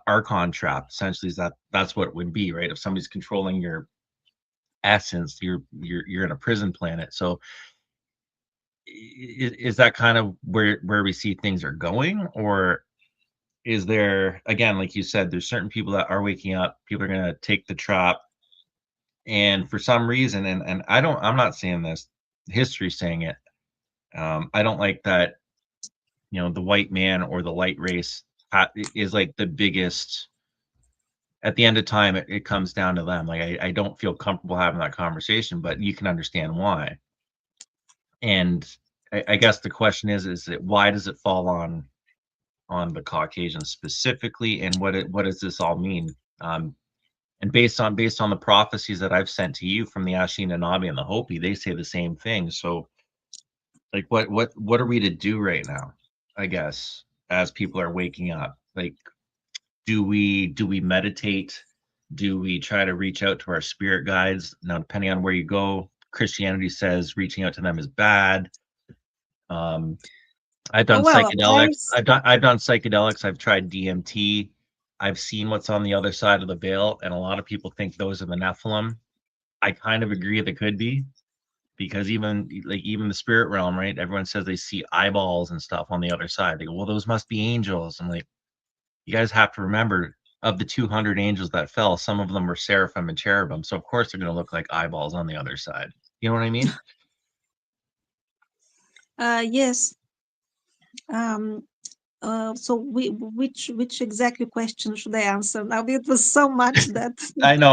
archon trap? Essentially, that's what it would be, right? If somebody's controlling your essence, you're in a prison planet. So is that kind of where we see things are going, or is there, again, like you said, there's certain people that are waking up, people are going to take the trap, and for some reason, and I'm not saying this, history's saying it, I don't like that, the white man or the light race is like the biggest. At the end of time, it comes down to them. Like I don't feel comfortable having that conversation, but you can understand why. And I guess the question is it, why does it fall on the Caucasians specifically, and what does this all mean? And based on the prophecies that I've sent to you from the Anishinaabe and the Hopi, they say the same thing. So, like, what are we to do right now? I guess as people are waking up, like, do we meditate? Do we try to reach out to our spirit guides? Now, depending on where you go, Christianity says reaching out to them is bad. I've done Well, psychedelics. I've done psychedelics. I've tried DMT. I've seen what's on the other side of the veil, and a lot of people think those are the Nephilim. I kind of agree they could be, because even the spirit realm, right? Everyone says they see eyeballs and stuff on the other side. They go, well, those must be angels. I'm like, you guys have to remember, of the 200 angels that fell, some of them were seraphim and cherubim, so of course they're going to look like eyeballs on the other side. You know what I mean? yes. So which exactly question should I answer? Now it was so much that. I know.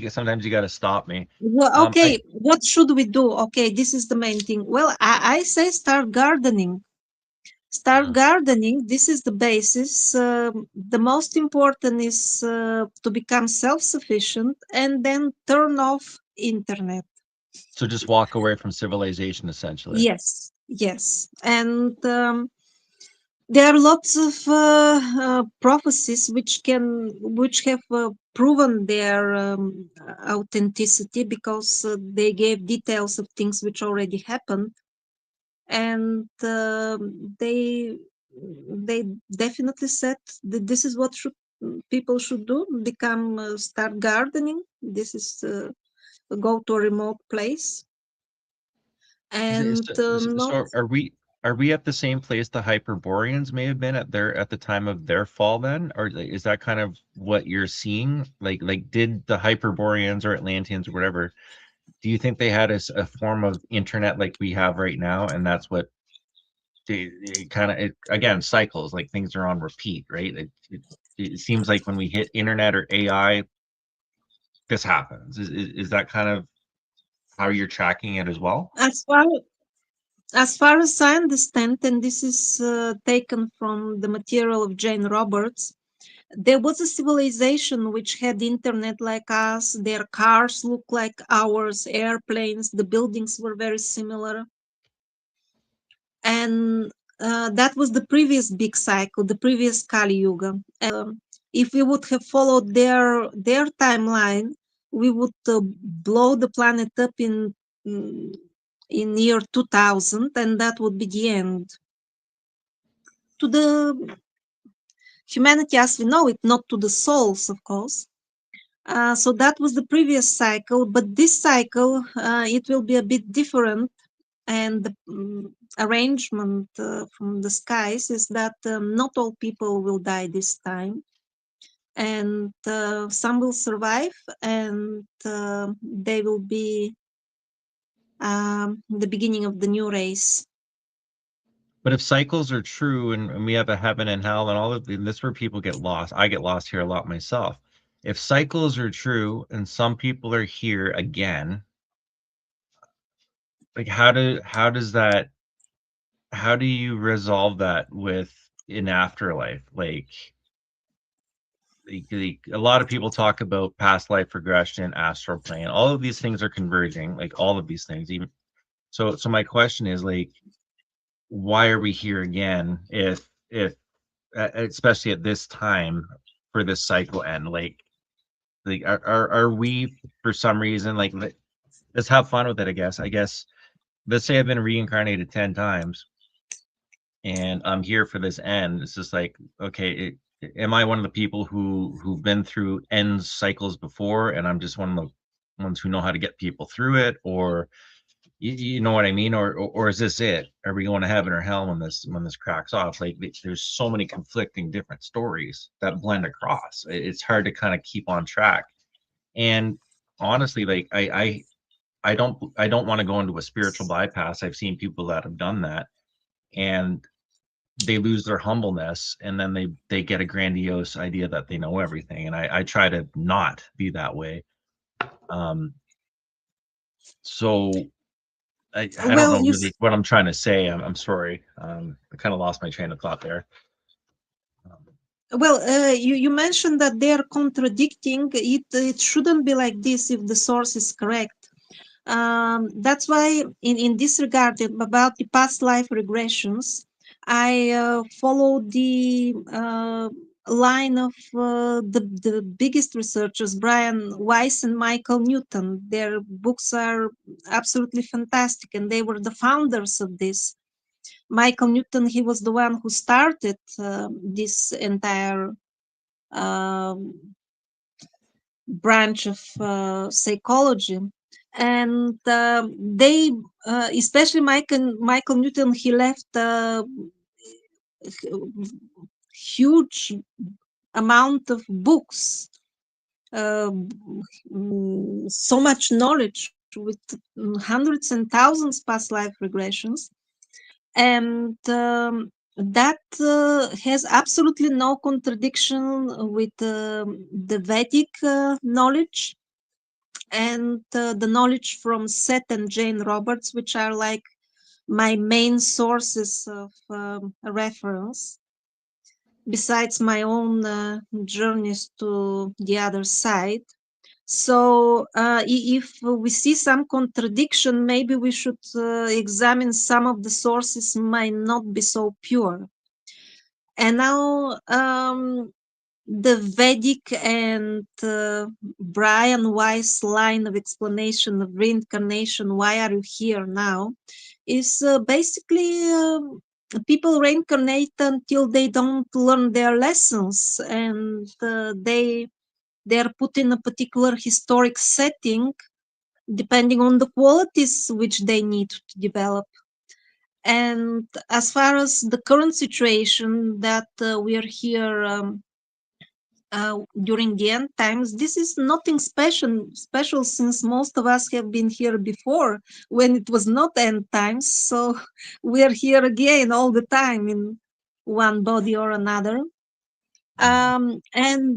Sometimes you got to stop me. Well, okay, what should we do? Okay, this is the main thing. Well, I say start gardening. Start gardening. This is the basis. The most important is to become self-sufficient and then turn off internet. So just walk away from civilization, essentially. Yes, yes. And there are lots of prophecies which have proven their authenticity, because they gave details of things which already happened, and they definitely said that this is what people should do: become start gardening. This is go to a remote place and not. So are we at the same place the Hyperboreans may have been at the time of their fall then? Or is that kind of what you're seeing? Like did the Hyperboreans or Atlanteans or whatever, do you think they had a form of internet like we have right now, and that's what it kind of, again, cycles, like things are on repeat, right? It seems like when we hit internet or AI, this happens. Is that kind of how you're tracking it as well? As far as I understand, and this is taken from the material of Jane Roberts, there was a civilization which had internet like us. Their cars looked like ours, airplanes, the buildings were very similar. And that was the previous big cycle, the previous Kali Yuga. If we would have followed their timeline, we would blow the planet up in year 2000, and that would be the end to the humanity as we know it, not to the souls, of course. So that was the previous cycle, but this cycle, it will be a bit different. And the arrangement from the skies is that not all people will die this time, and some will survive, and they will be the beginning of the new race. But if cycles are true, and we have a heaven and hell and all of and this is where people get lost. I get lost here a lot myself. If cycles are true and some people are here again, like how do you resolve that with an afterlife? Like a lot of people talk about past life regression, astral plane. All of these things are converging, like all of these things. Even so my question is, like, why are we here again if especially at this time for this cycle end? Like are we, for some reason, like, let's have fun with it, I guess let's say I've been reincarnated 10 times and I'm here for this end. It's just like, okay, am I one of the people who've been through end cycles before, and I'm just one of the ones who know how to get people through it? Or you know what I mean? Or is this it? Are we going to heaven or hell when this cracks off? Like, there's so many conflicting different stories that blend across. It's hard to kind of keep on track. And honestly, like I don't want to go into a spiritual bypass. I've seen people that have done that, and they lose their humbleness, and then they get a grandiose idea that they know everything. And I try to not be that way. So I don't know really what I'm trying to say. I'm sorry. I kind of lost my train of thought there. Well, you mentioned that they are contradicting. It shouldn't be like this if the source is correct. That's why in this regard about the past life regressions, I follow the line of the biggest researchers, Brian Weiss and Michael Newton. Their books are absolutely fantastic, and they were the founders of this. Michael Newton, he was the one who started this entire um, branch of psychology. And they, especially Michael Newton, he left a huge amount of books, uh, so much knowledge with hundreds and thousands past life regressions. And that has absolutely no contradiction with the Vedic knowledge and the knowledge from Seth and Jane Roberts, which are like my main sources of reference, besides my own journeys to the other side. So if we see some contradiction, maybe we should examine some of the sources might not be so pure. And now the Vedic and Brian Weiss line of explanation of reincarnation, why are you here now, is basically people reincarnate until they don't learn their lessons, and they're put in a particular historic setting depending on the qualities which they need to develop. And as far as the current situation that we are here during the end times, this is nothing special since most of us have been here before when it was not end times. So we are here again all the time in one body or another. And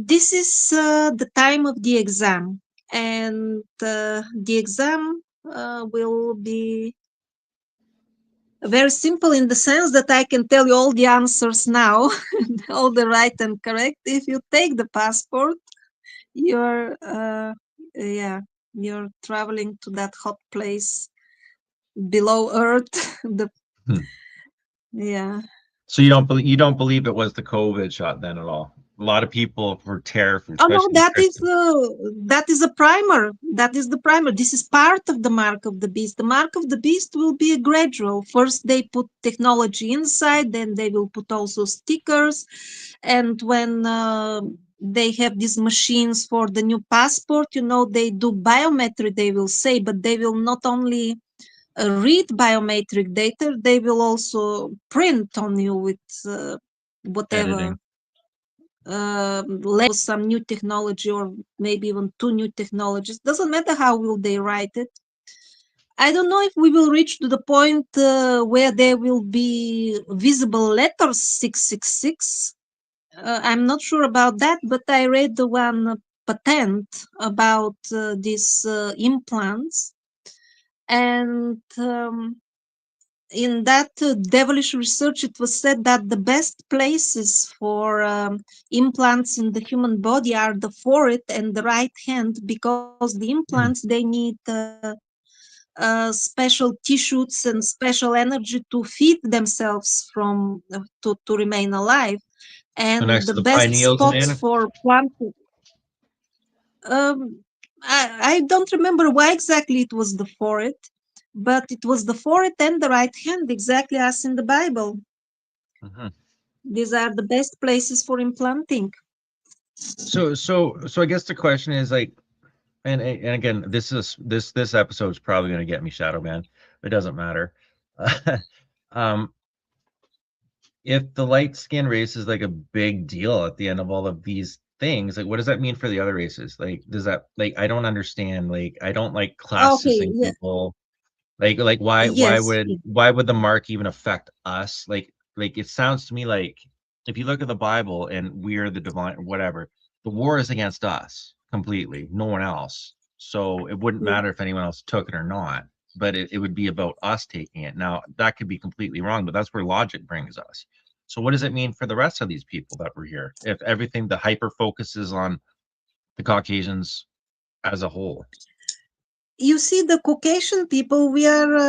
this is the time of the exam. And the exam will be very simple in the sense that I can tell you all the answers now, all the right and correct. If you take the passport, you're yeah, you're traveling to that hot place below Earth. the Hmm. yeah. So you don't believe it was the COVID shot then at all? A lot of people were terrified, Oh no, especially Christians. that is a primer. That is the primer. This is part of the mark of the beast. The mark of the beast will be a gradual. First, they put technology inside, then they will put also stickers, and when they have these machines for the new passport, they do biometric. They will say, but they will not only read biometric data, they will also print on you with whatever Editing. some new technology, or maybe even two new technologies. Doesn't matter how will they write it. I don't know if we will reach to the point where there will be visible letters 666. I'm not sure about that, but I read the one patent about these implants, and in that devilish research, it was said that the best places for implants in the human body are the forehead and the right hand, because the implants, they need special tissues and special energy to feed themselves from to remain alive. So And next the to the best pineals, spots man. for planting, I don't remember why exactly it was the forehead, but it was the forehead and the right hand, exactly as in the Bible. Mhm. These are the best places for implanting. So I guess the question is like, and again, this episode is probably going to get me shadow man. It doesn't matter. um, if the light skin race is like a big deal at the end of all of these things, like what does that mean for the other races? Like, does that like I don't understand. Like, I don't like Okay, classing yeah, people. Like yes. why would the mark even affect us? Like it sounds to me like if you look at the Bible and we're the divine or whatever, the war is against us completely, no one else. So it wouldn't Yeah. matter if anyone else took it or not, but it would be about us taking it. Now that could be completely wrong, but that's where logic brings us. So what does it mean for the rest of these people that were here? If everything the hyper focuses on the Caucasians as a whole. You see, the Caucasian people, we are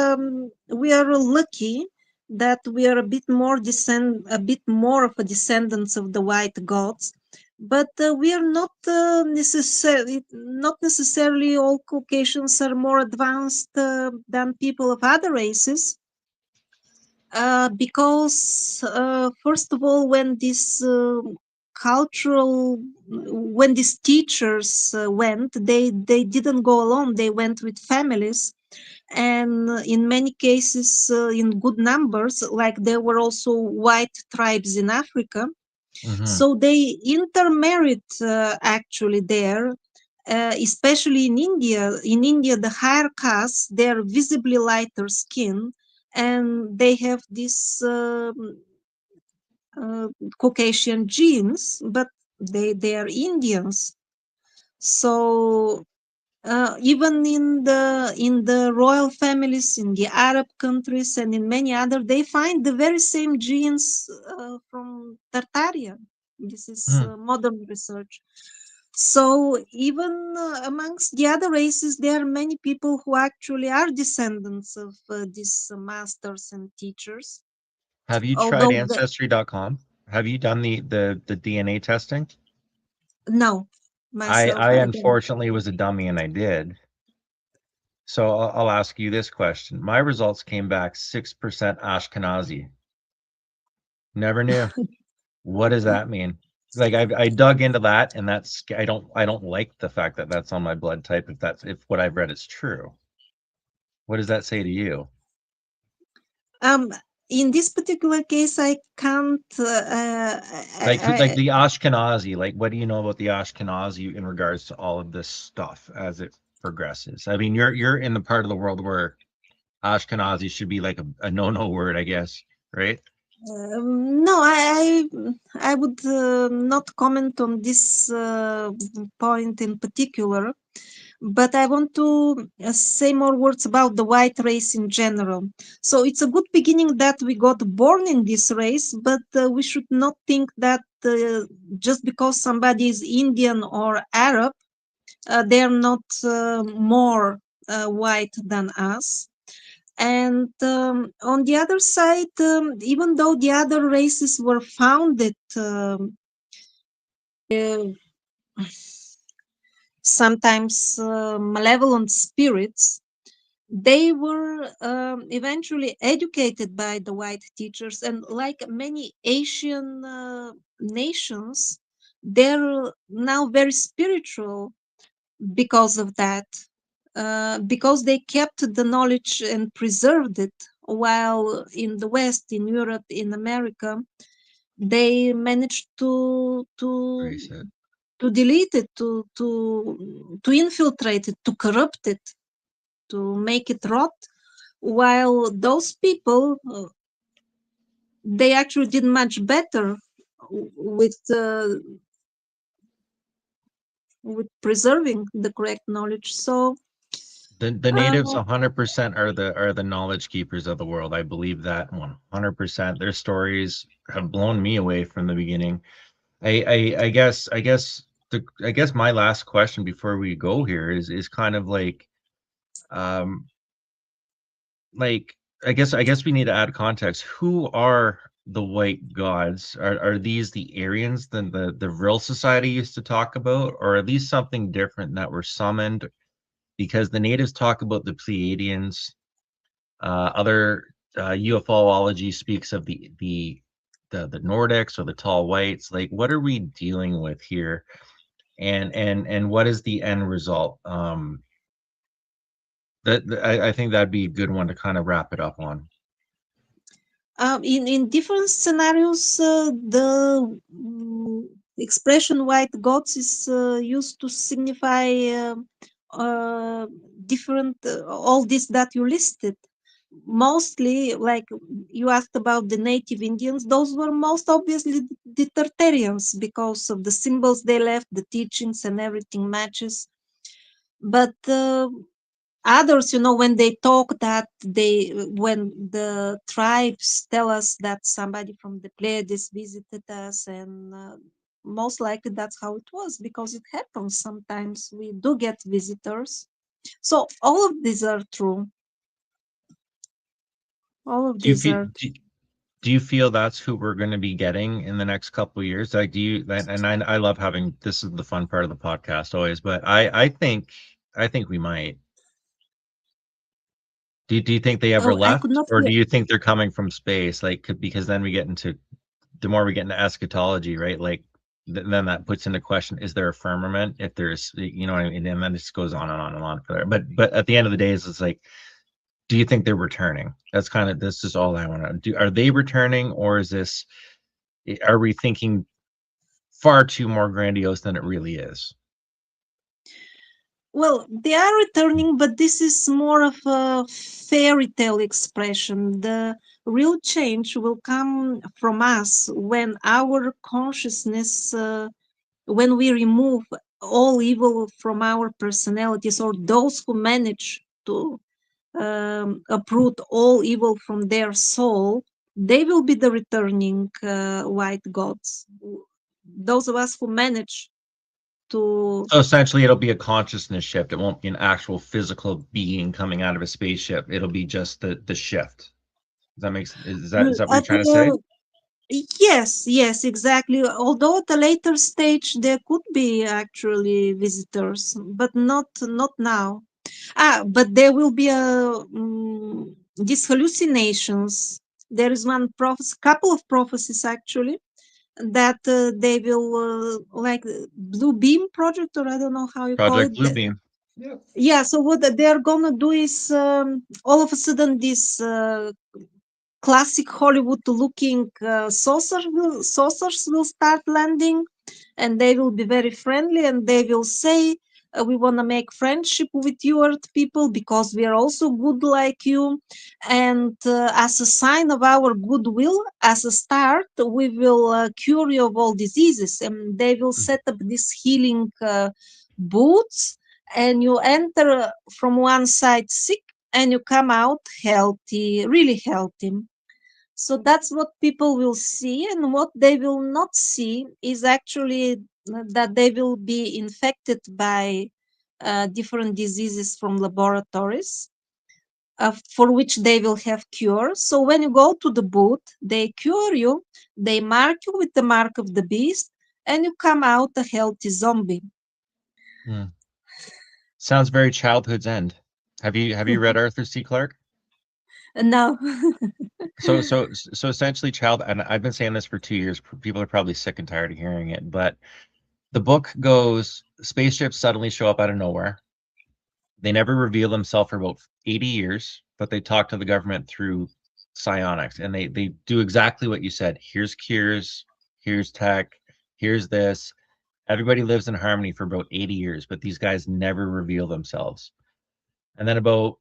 lucky that we are a bit more of a descendants of the white gods, but we are not necessarily all Caucasians are more advanced than people of other races. Because first of all, when this cultural when these teachers went, they didn't go alone, they went with families, and in many cases in good numbers, like there were also white tribes in Africa, Hmm. so they intermarried actually there, especially in India. In India, the higher castes, they're visibly lighter skin, and they have this uh, Caucasian genes, but they are Indians. So even in the royal families in the Arab countries and in many other, they find the very same genes from Tartaria. This is Hmm. modern research. So even amongst the other races, there are many people who actually are descendants of these masters and teachers. Have you tried Although the, Ancestry.com? Have you done the DNA testing? no, myself, I I don't. unfortunately was a dummy and I did. So I'll ask you this question. My results came back 6% Ashkenazi. Never knew. What does that mean? Like I dug into that, and I don't like the fact that that's on my blood type if what I've read is true. What does that say to you? Um, in this particular case, I can't. Like the Ashkenazi, like what do you know about the Ashkenazi in regards to all of this stuff as it progresses? I mean, you're in the part of the world where Ashkenazi should be like a no-no word, I guess, right? no, I would not comment on this point in particular, but I want to say more words about the white race in general. So it's a good beginning that we got born in this race, but we should not think that just because somebody is Indian or Arab, they're not more white than us. And on the other side, even though the other races were founded uh, sometimes malevolent spirits, they were eventually educated by the white teachers. And like many Asian nations, they're now very spiritual because of that, because they kept the knowledge and preserved it, while in the West, in Europe, in America, they managed Erase it. to delete it, to infiltrate it, to corrupt it, to make it rot. While those people, they actually did much better with preserving the correct knowledge. So The natives uh, 100% are the knowledge keepers of the world. I believe that 100%. Their stories have blown me away from the beginning. I guess my last question before we go here is kind of um like I guess we need to add context. Who are the white gods? Are these the Aryans than the real society used to talk about, or at least something different that were summoned? Because the natives talk about the Pleiadians. Other UFOlogy speaks of the Nordics or the tall whites. Like, what are we dealing with here? And what is the end result? I think that'd be a good one to kind of wrap it up on. in different scenarios, the expression white gods is used to signify uh, different all this that you listed. Mostly, like you asked about the native Indians, those were most obviously the Tartarians because of the symbols they left, the teachings, and everything matches. But others, when they talk, that when the tribes tell us that somebody from the Pleiades visited us, and most likely that's how it was, because it happens sometimes we do get visitors. So all of these are true. All of Do you these feel are. do you feel that's who we're going to be getting in the next couple of years? Like, do you? And I love having this is the fun part of the podcast always, but I think we might. Do you think they ever Oh, I could left, not or hear. do you think they're coming from space? Like, because then we get into the more we get into eschatology, right? Like, then that puts into question: is there a firmament? If there's, you know what I mean? And then it just goes on and on and on for there. But at the end of the day, it's like, do you think they're returning? That's kind of this is all I want to do. Are they returning, or is this? Are we thinking far too more grandiose than it really is? Well, they are returning, but this is more of a fairy tale expression. The real change will come from us when our consciousness, when we remove all evil from our personalities, or those who manage to uproot all evil from their soul, they will be the returning white gods. Those of us who manage to. So essentially, it'll be a consciousness shift. It won't be an actual physical being coming out of a spaceship. It'll be just the shift. Does that make is that what you're At trying to say? the, yes, yes, exactly. Although at a later stage there could be actually visitors, but not now. But there will be these hallucinations. There is one prophecy, couple of prophecies actually, that they will like blue beam project, or I don't know how you call Project it. Bluebeam. Yeah. Yeah. So what they're gonna do is all of a sudden this classic Hollywood looking saucers will start landing, and they will be very friendly, and they will say, we want to make friendship with you earth people because we are also good like you, and as a sign of our goodwill, as a start, we will cure you of all diseases. And they will set up this healing booths, and you enter from one side sick and you come out healthy, really healthy. So that's what people will see, and what they will not see is actually that they will be infected by different diseases from laboratories, for which they will have cure. So when you go to the booth, they cure you, they mark you with the mark of the beast, and you come out a healthy zombie. Hmm. Sounds very Childhood's End. Have you read Arthur C. Clarke? And now, So essentially, and I've been saying this for 2 years. People are probably sick and tired of hearing it, but the book goes: spaceships suddenly show up out of nowhere. They never reveal themselves for about 80 years, but they talk to the government through psionics, and they do exactly what you said. Here's cures, here's tech, here's this. Everybody lives in harmony for about 80 years, but these guys never reveal themselves. And then about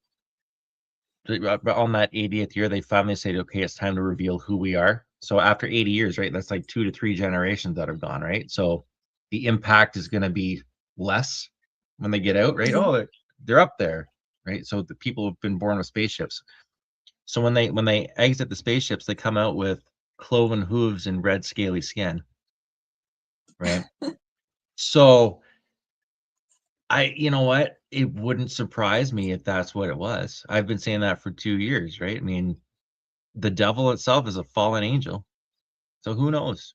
on that 80th year, they finally say, okay, it's time to reveal who we are. So after 80 years, right, that's like 2 to 3 generations that have gone, right? So the impact is going to be less when they get out, right? yeah. Oh, they're up there, right? So the people have been born with spaceships. So when they exit the spaceships, they come out with cloven hooves and red scaly skin, right? So you know what? It wouldn't surprise me if that's what it was. I've been saying that for 2 years, right? I mean, the devil itself is a fallen angel, so who knows?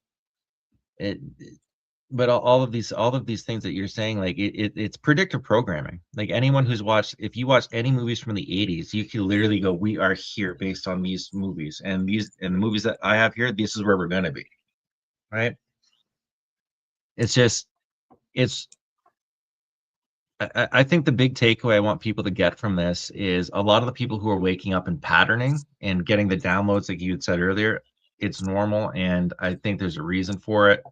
But all of these things that you're saying, like it's predictive programming. Like anyone who's watched, if you watch any movies from the 80s, you can literally go, we are here based on these movies, and the movies that I have here, this is where we're going to be, right? It's just it's I think the big takeaway I want people to get from this is a lot of the people who are waking up and patterning and getting the downloads, like you had said earlier, it's normal, and I think there's a reason for it.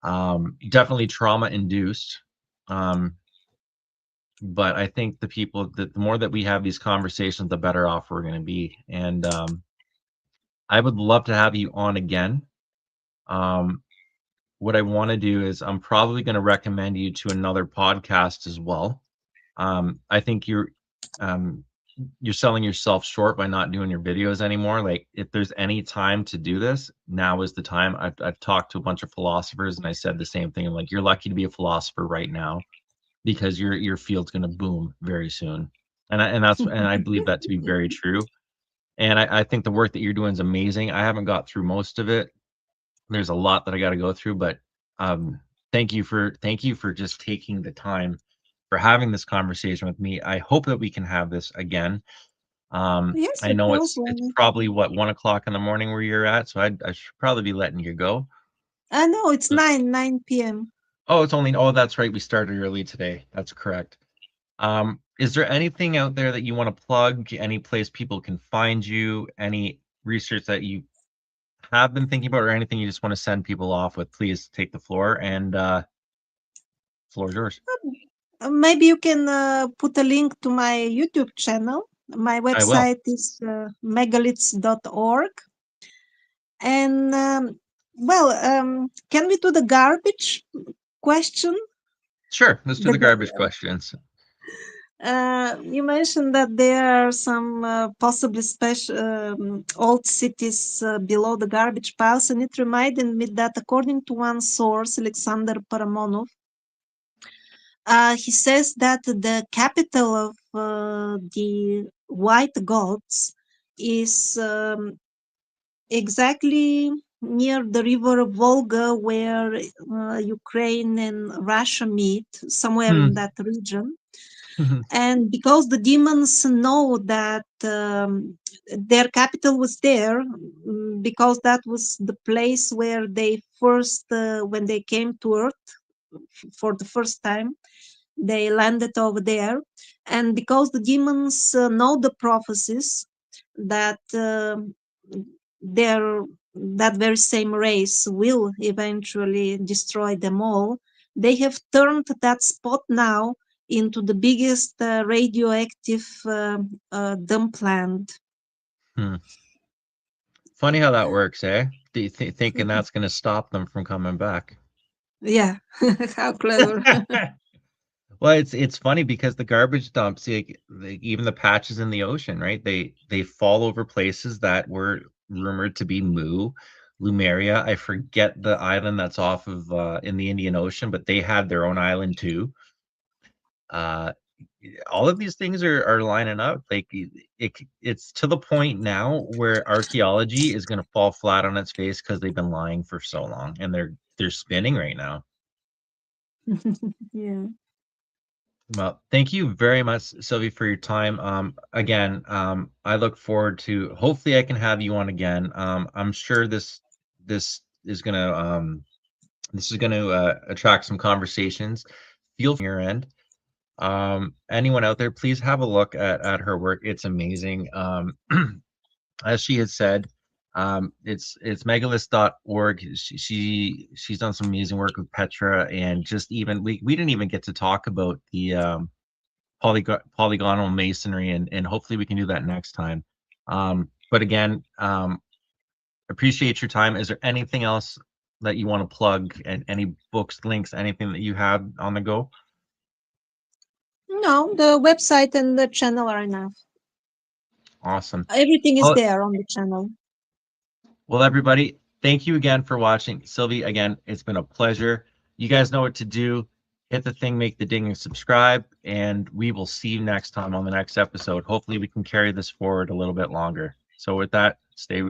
Definitely trauma induced. But I think the more that we have these conversations, the better off we're going to be. And I would love to have you on again. What I want to do is I'm probably going to recommend you to another podcast as well. I think you're selling yourself short by not doing your videos anymore. Like, if there's any time to do this, now is the time. I've talked to a bunch of philosophers, and I said the same thing. I'm like, you're lucky to be a philosopher right now, because your field's going to boom very soon. And I believe that to be very true. And I think the work that you're doing is amazing. I haven't got through most of it. There's a lot that I got to go through, but thank you for just taking the time for having this conversation with me. I hope that we can have this again. Yes, I of know course. it's probably what, 1 o'clock in the morning where you're at, so I should probably be letting you go. No, it's 9 p.m. Oh, that's right. We started early today. That's correct. Is there anything out there that you want to plug? Any place people can find you? Any research that you have been thinking about, or anything you just want to send people off with? Please take the floor, and floor is yours. Maybe you can put a link to my YouTube channel. My I will. website is megalithic.org. And can we do the garbage question? Sure, let's do the garbage questions. You mentioned that there are some possibly special old cities below the garbage piles, and it reminded me that according to one source, Alexander Paramonov, he says that the capital of the white gods is exactly near the river Volga, where Ukraine and Russia meet, somewhere in that region. And because the demons know that their capital was there, because that was the place where they first, when they came to Earth for the first time, they landed over there. And because the demons know the prophecies that their that very same race will eventually destroy them all, they have turned that spot now into the biggest radioactive dumpland. Funny how that works, eh? Do you thinking that's going to stop them from coming back? Yeah, how clever. Well, it's funny because the garbage dumps, even the patches in the ocean, right? They fall over places that were rumored to be Lumeria. I forget the island that's off of in the Indian Ocean, but they had their own island too. All of these things are lining up. Like it's to the point now where archaeology is going to fall flat on its face because they've been lying for so long, and they're spinning right now. Yeah. Well, thank you very much, Sylvie, for your time. Again, I look forward to, hopefully I can have you on again. I'm sure this is gonna attract some conversations. Feel from your end. Anyone out there, please have a look at her work. It's amazing. As she had said, it's megalith.org. She's done some amazing work with Petra, and just even we didn't even get to talk about the polygonal masonry, and hopefully we can do that next time. But again, appreciate your time. Is there anything else that you want to plug, and any books, links, anything that you have on the go? No, the website and the channel are enough. Awesome. Everything is there on the channel. Well, everybody, thank you again for watching. Sylvie, again, it's been a pleasure. You guys know what to do. Hit the thing, make the ding, and subscribe, and we will see you next time on the next episode. Hopefully we can carry this forward a little bit longer. So with that, stay